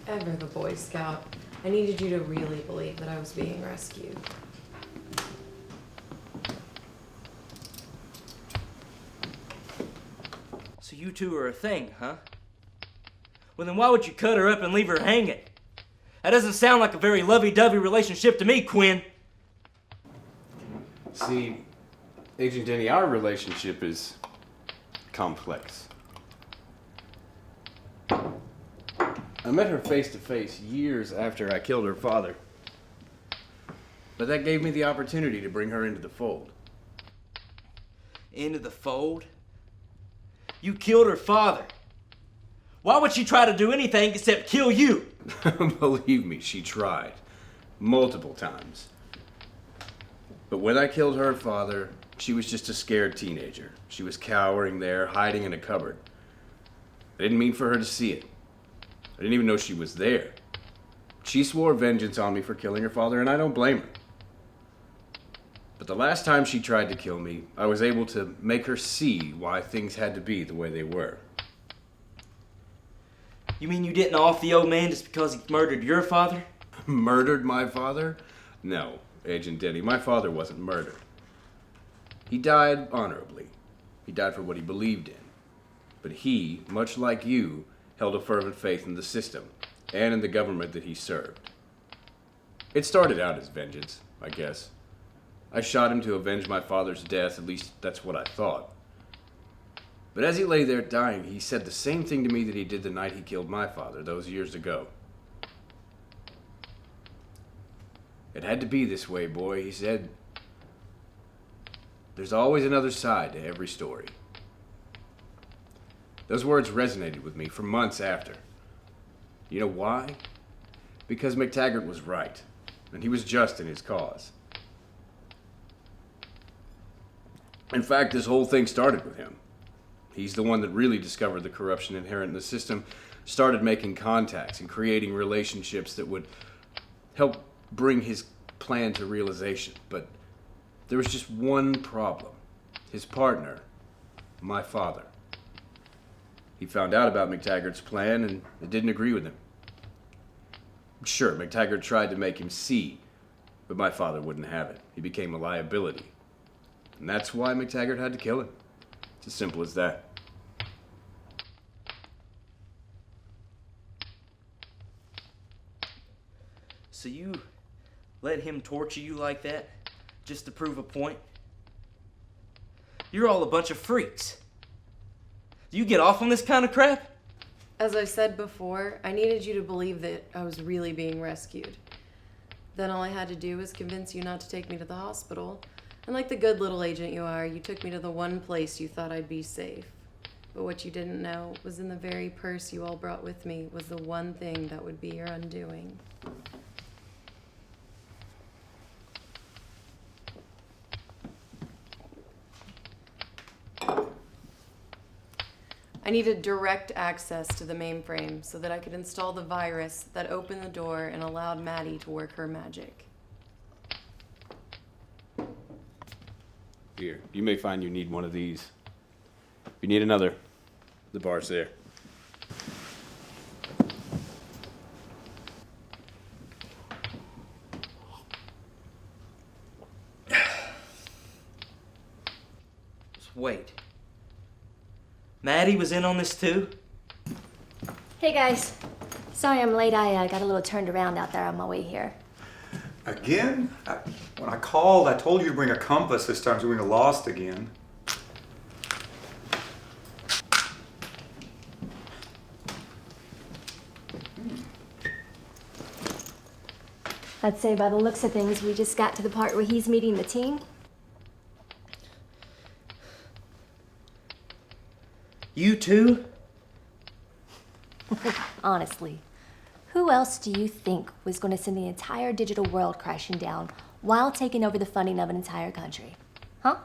Ever the Boy Scout. I needed you to really believe that I was being rescued. So you two are a thing, huh? Well, then why would you cut her up and leave her hanging? That doesn't sound like a very lovey-dovey relationship to me, Quinn. See, Agent Denny, our relationship is complex. I met her face to face years after I killed her father. But that gave me the opportunity to bring her into the fold. Into the fold? You killed her father. Why would she try to do anything except kill you? Believe me, she tried. Multiple times. But when I killed her father, she was just a scared teenager. She was cowering there, hiding in a cupboard. I didn't mean for her to see it. I didn't even know she was there. She swore vengeance on me for killing her father, and I don't blame her. But the last time she tried to kill me, I was able to make her see why things had to be the way they were. You mean you didn't off the old man just because he murdered your father? Murdered my father? No, Agent Denny, my father wasn't murdered. He died honorably. He died for what he believed in. But he, much like you, held a fervent faith in the system and in the government that he served. It started out as vengeance, I guess. I shot him to avenge my father's death, at least that's what I thought. But as he lay there dying, he said the same thing to me that he did the night he killed my father, those years ago. It had to be this way, boy, he said. There's always another side to every story. Those words resonated with me for months after. You know why? Because McTaggart was right, and he was just in his cause. In fact, this whole thing started with him. He's the one that really discovered the corruption inherent in the system, started making contacts and creating relationships that would help bring his plan to realization. But there was just one problem. His partner, my father. He found out about McTaggart's plan and it didn't agree with him. Sure, McTaggart tried to make him see, but my father wouldn't have it. He became a liability. And that's why McTaggart had to kill him. It's as simple as that. So you let him torture you like that just to prove a point? You're all a bunch of freaks. Do you get off on this kind of crap? As I said before, I needed you to believe that I was really being rescued. Then all I had to do was convince you not to take me to the hospital. And like the good little agent you are, you took me to the one place you thought I'd be safe. But what you didn't know was in the very purse you all brought with me was the one thing that would be your undoing. I needed direct access to the mainframe so that I could install the virus that opened the door and allowed Maddie to work her magic. Here, you may find you need one of these. If you need another, the bar's there. Just wait. Maddie was in on this too? Hey guys. Sorry I'm late. I got a little turned around out there on my way here. Again? When I called, I told you to bring a compass this time so we wouldn't get lost again. I'd say by the looks of things, we just got to the part where he's meeting the team. You too? Honestly, who else do you think was going to send the entire digital world crashing down while taking over the funding of an entire country? Huh?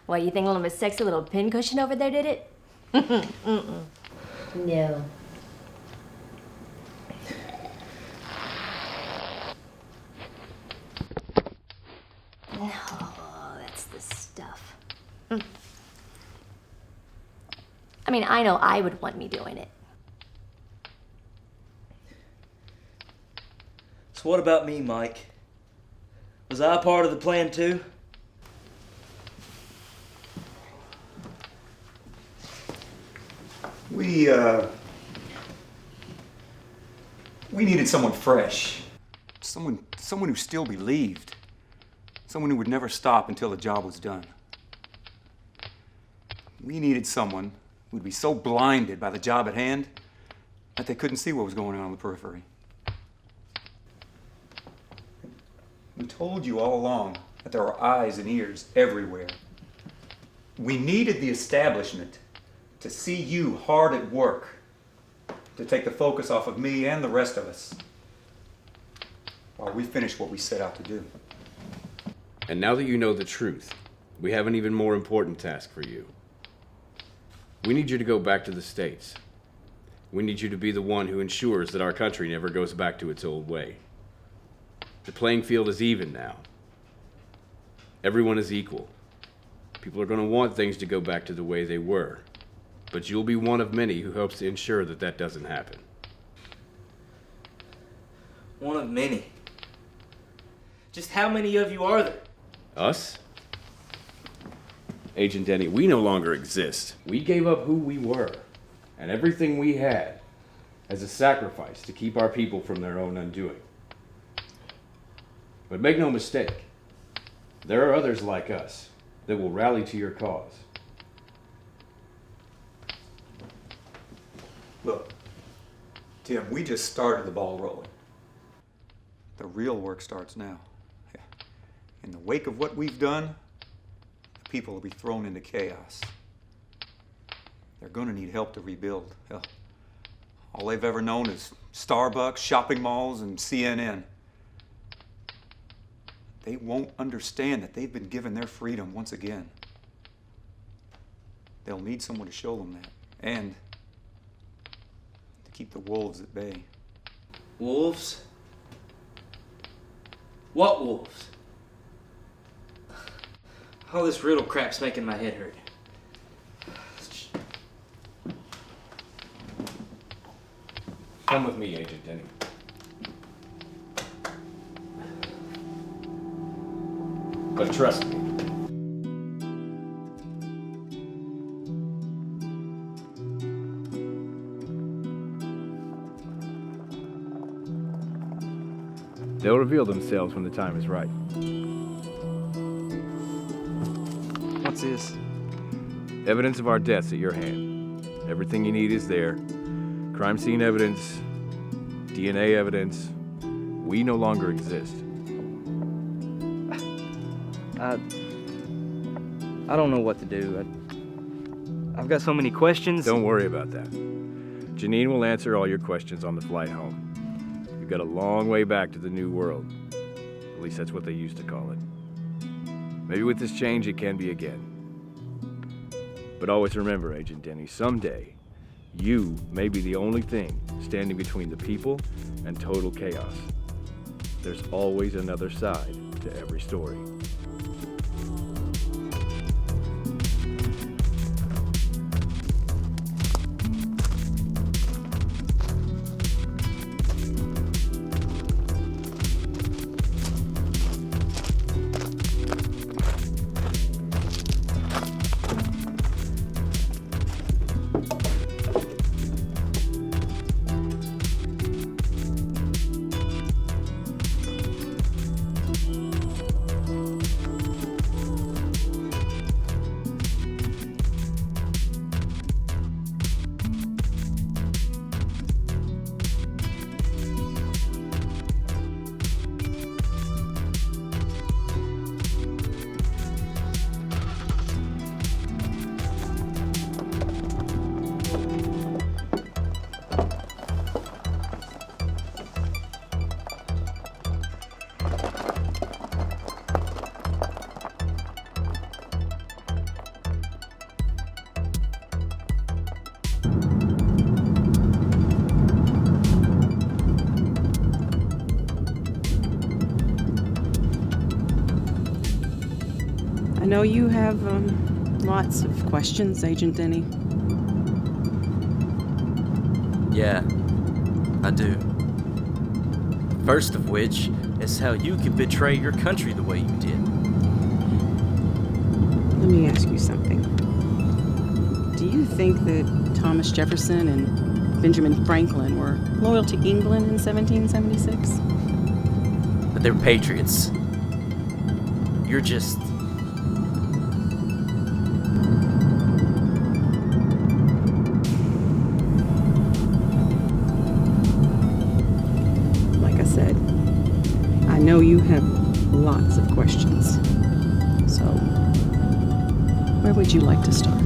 What, you think a little sexy little pincushion over there did it? Mm-mm. No. No, that's the stuff. I mean, I know I would want me doing it. So what about me, Mike? Was I a part of the plan too? We needed someone fresh. Someone who still believed. Someone who would never stop until the job was done. We needed someone who'd be so blinded by the job at hand that they couldn't see what was going on the periphery. told you all along that there are eyes and ears everywhere. We needed the establishment to see you hard at work, to take the focus off of me and the rest of us, while we finish what we set out to do. And now that you know the truth, we have an even more important task for you. We need you to go back to the States. We need you to be the one who ensures that our country never goes back to its old way. The playing field is even now. Everyone is equal. People are going to want things to go back to the way they were, but you'll be one of many who hopes to ensure that that doesn't happen. One of many. Just how many of you are there? Us? Agent Denny, we no longer exist. We gave up who we were and everything we had as a sacrifice to keep our people from their own undoing. But make no mistake, there are others like us that will rally to your cause. Look, Tim, we just started the ball rolling. The real work starts now. In the wake of what we've done, the people will be thrown into chaos. They're going to need help to rebuild. Hell, all they've ever known is Starbucks, shopping malls, and CNN. They won't understand that they've been given their freedom once again. They'll need someone to show them that, and to keep the wolves at bay. Wolves? What wolves? All this riddle crap's making my head hurt. Come with me, Agent Denny. But trust me. They'll reveal themselves when the time is right. What's this? Evidence of our deaths at your hand. Everything you need is there. Crime scene evidence, DNA evidence. We no longer exist. I don't know what to do. I've got so many questions. Don't worry about that. Janine will answer all your questions on the flight home. You've got a long way back to the new world. At least that's what they used to call it. Maybe with this change it can be again. But always remember, Agent Denny, someday you may be the only thing standing between the people and total chaos. There's always another side to every story. I know you have lots of questions, Agent Denny. Yeah, I do. First of which is how you could betray your country the way you did. Let me ask you something. Do you think that Thomas Jefferson and Benjamin Franklin were loyal to England in 1776? But they're patriots. You're just... Like I said, I know you have lots of questions. So, where would you like to start?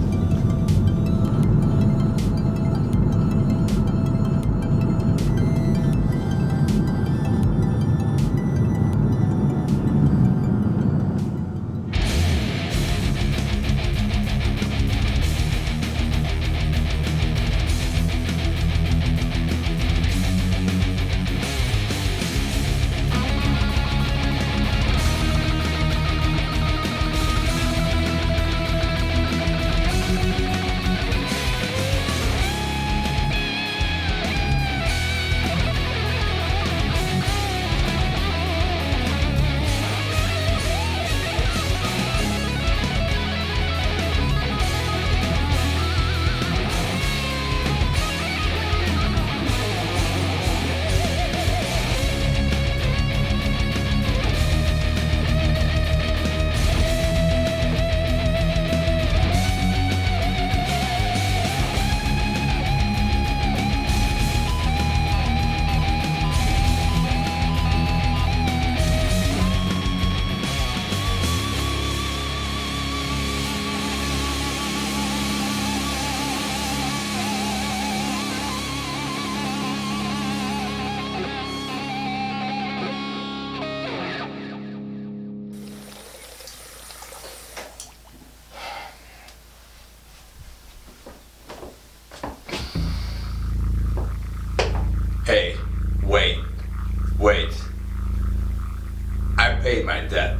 Hey, wait. I paid my debt.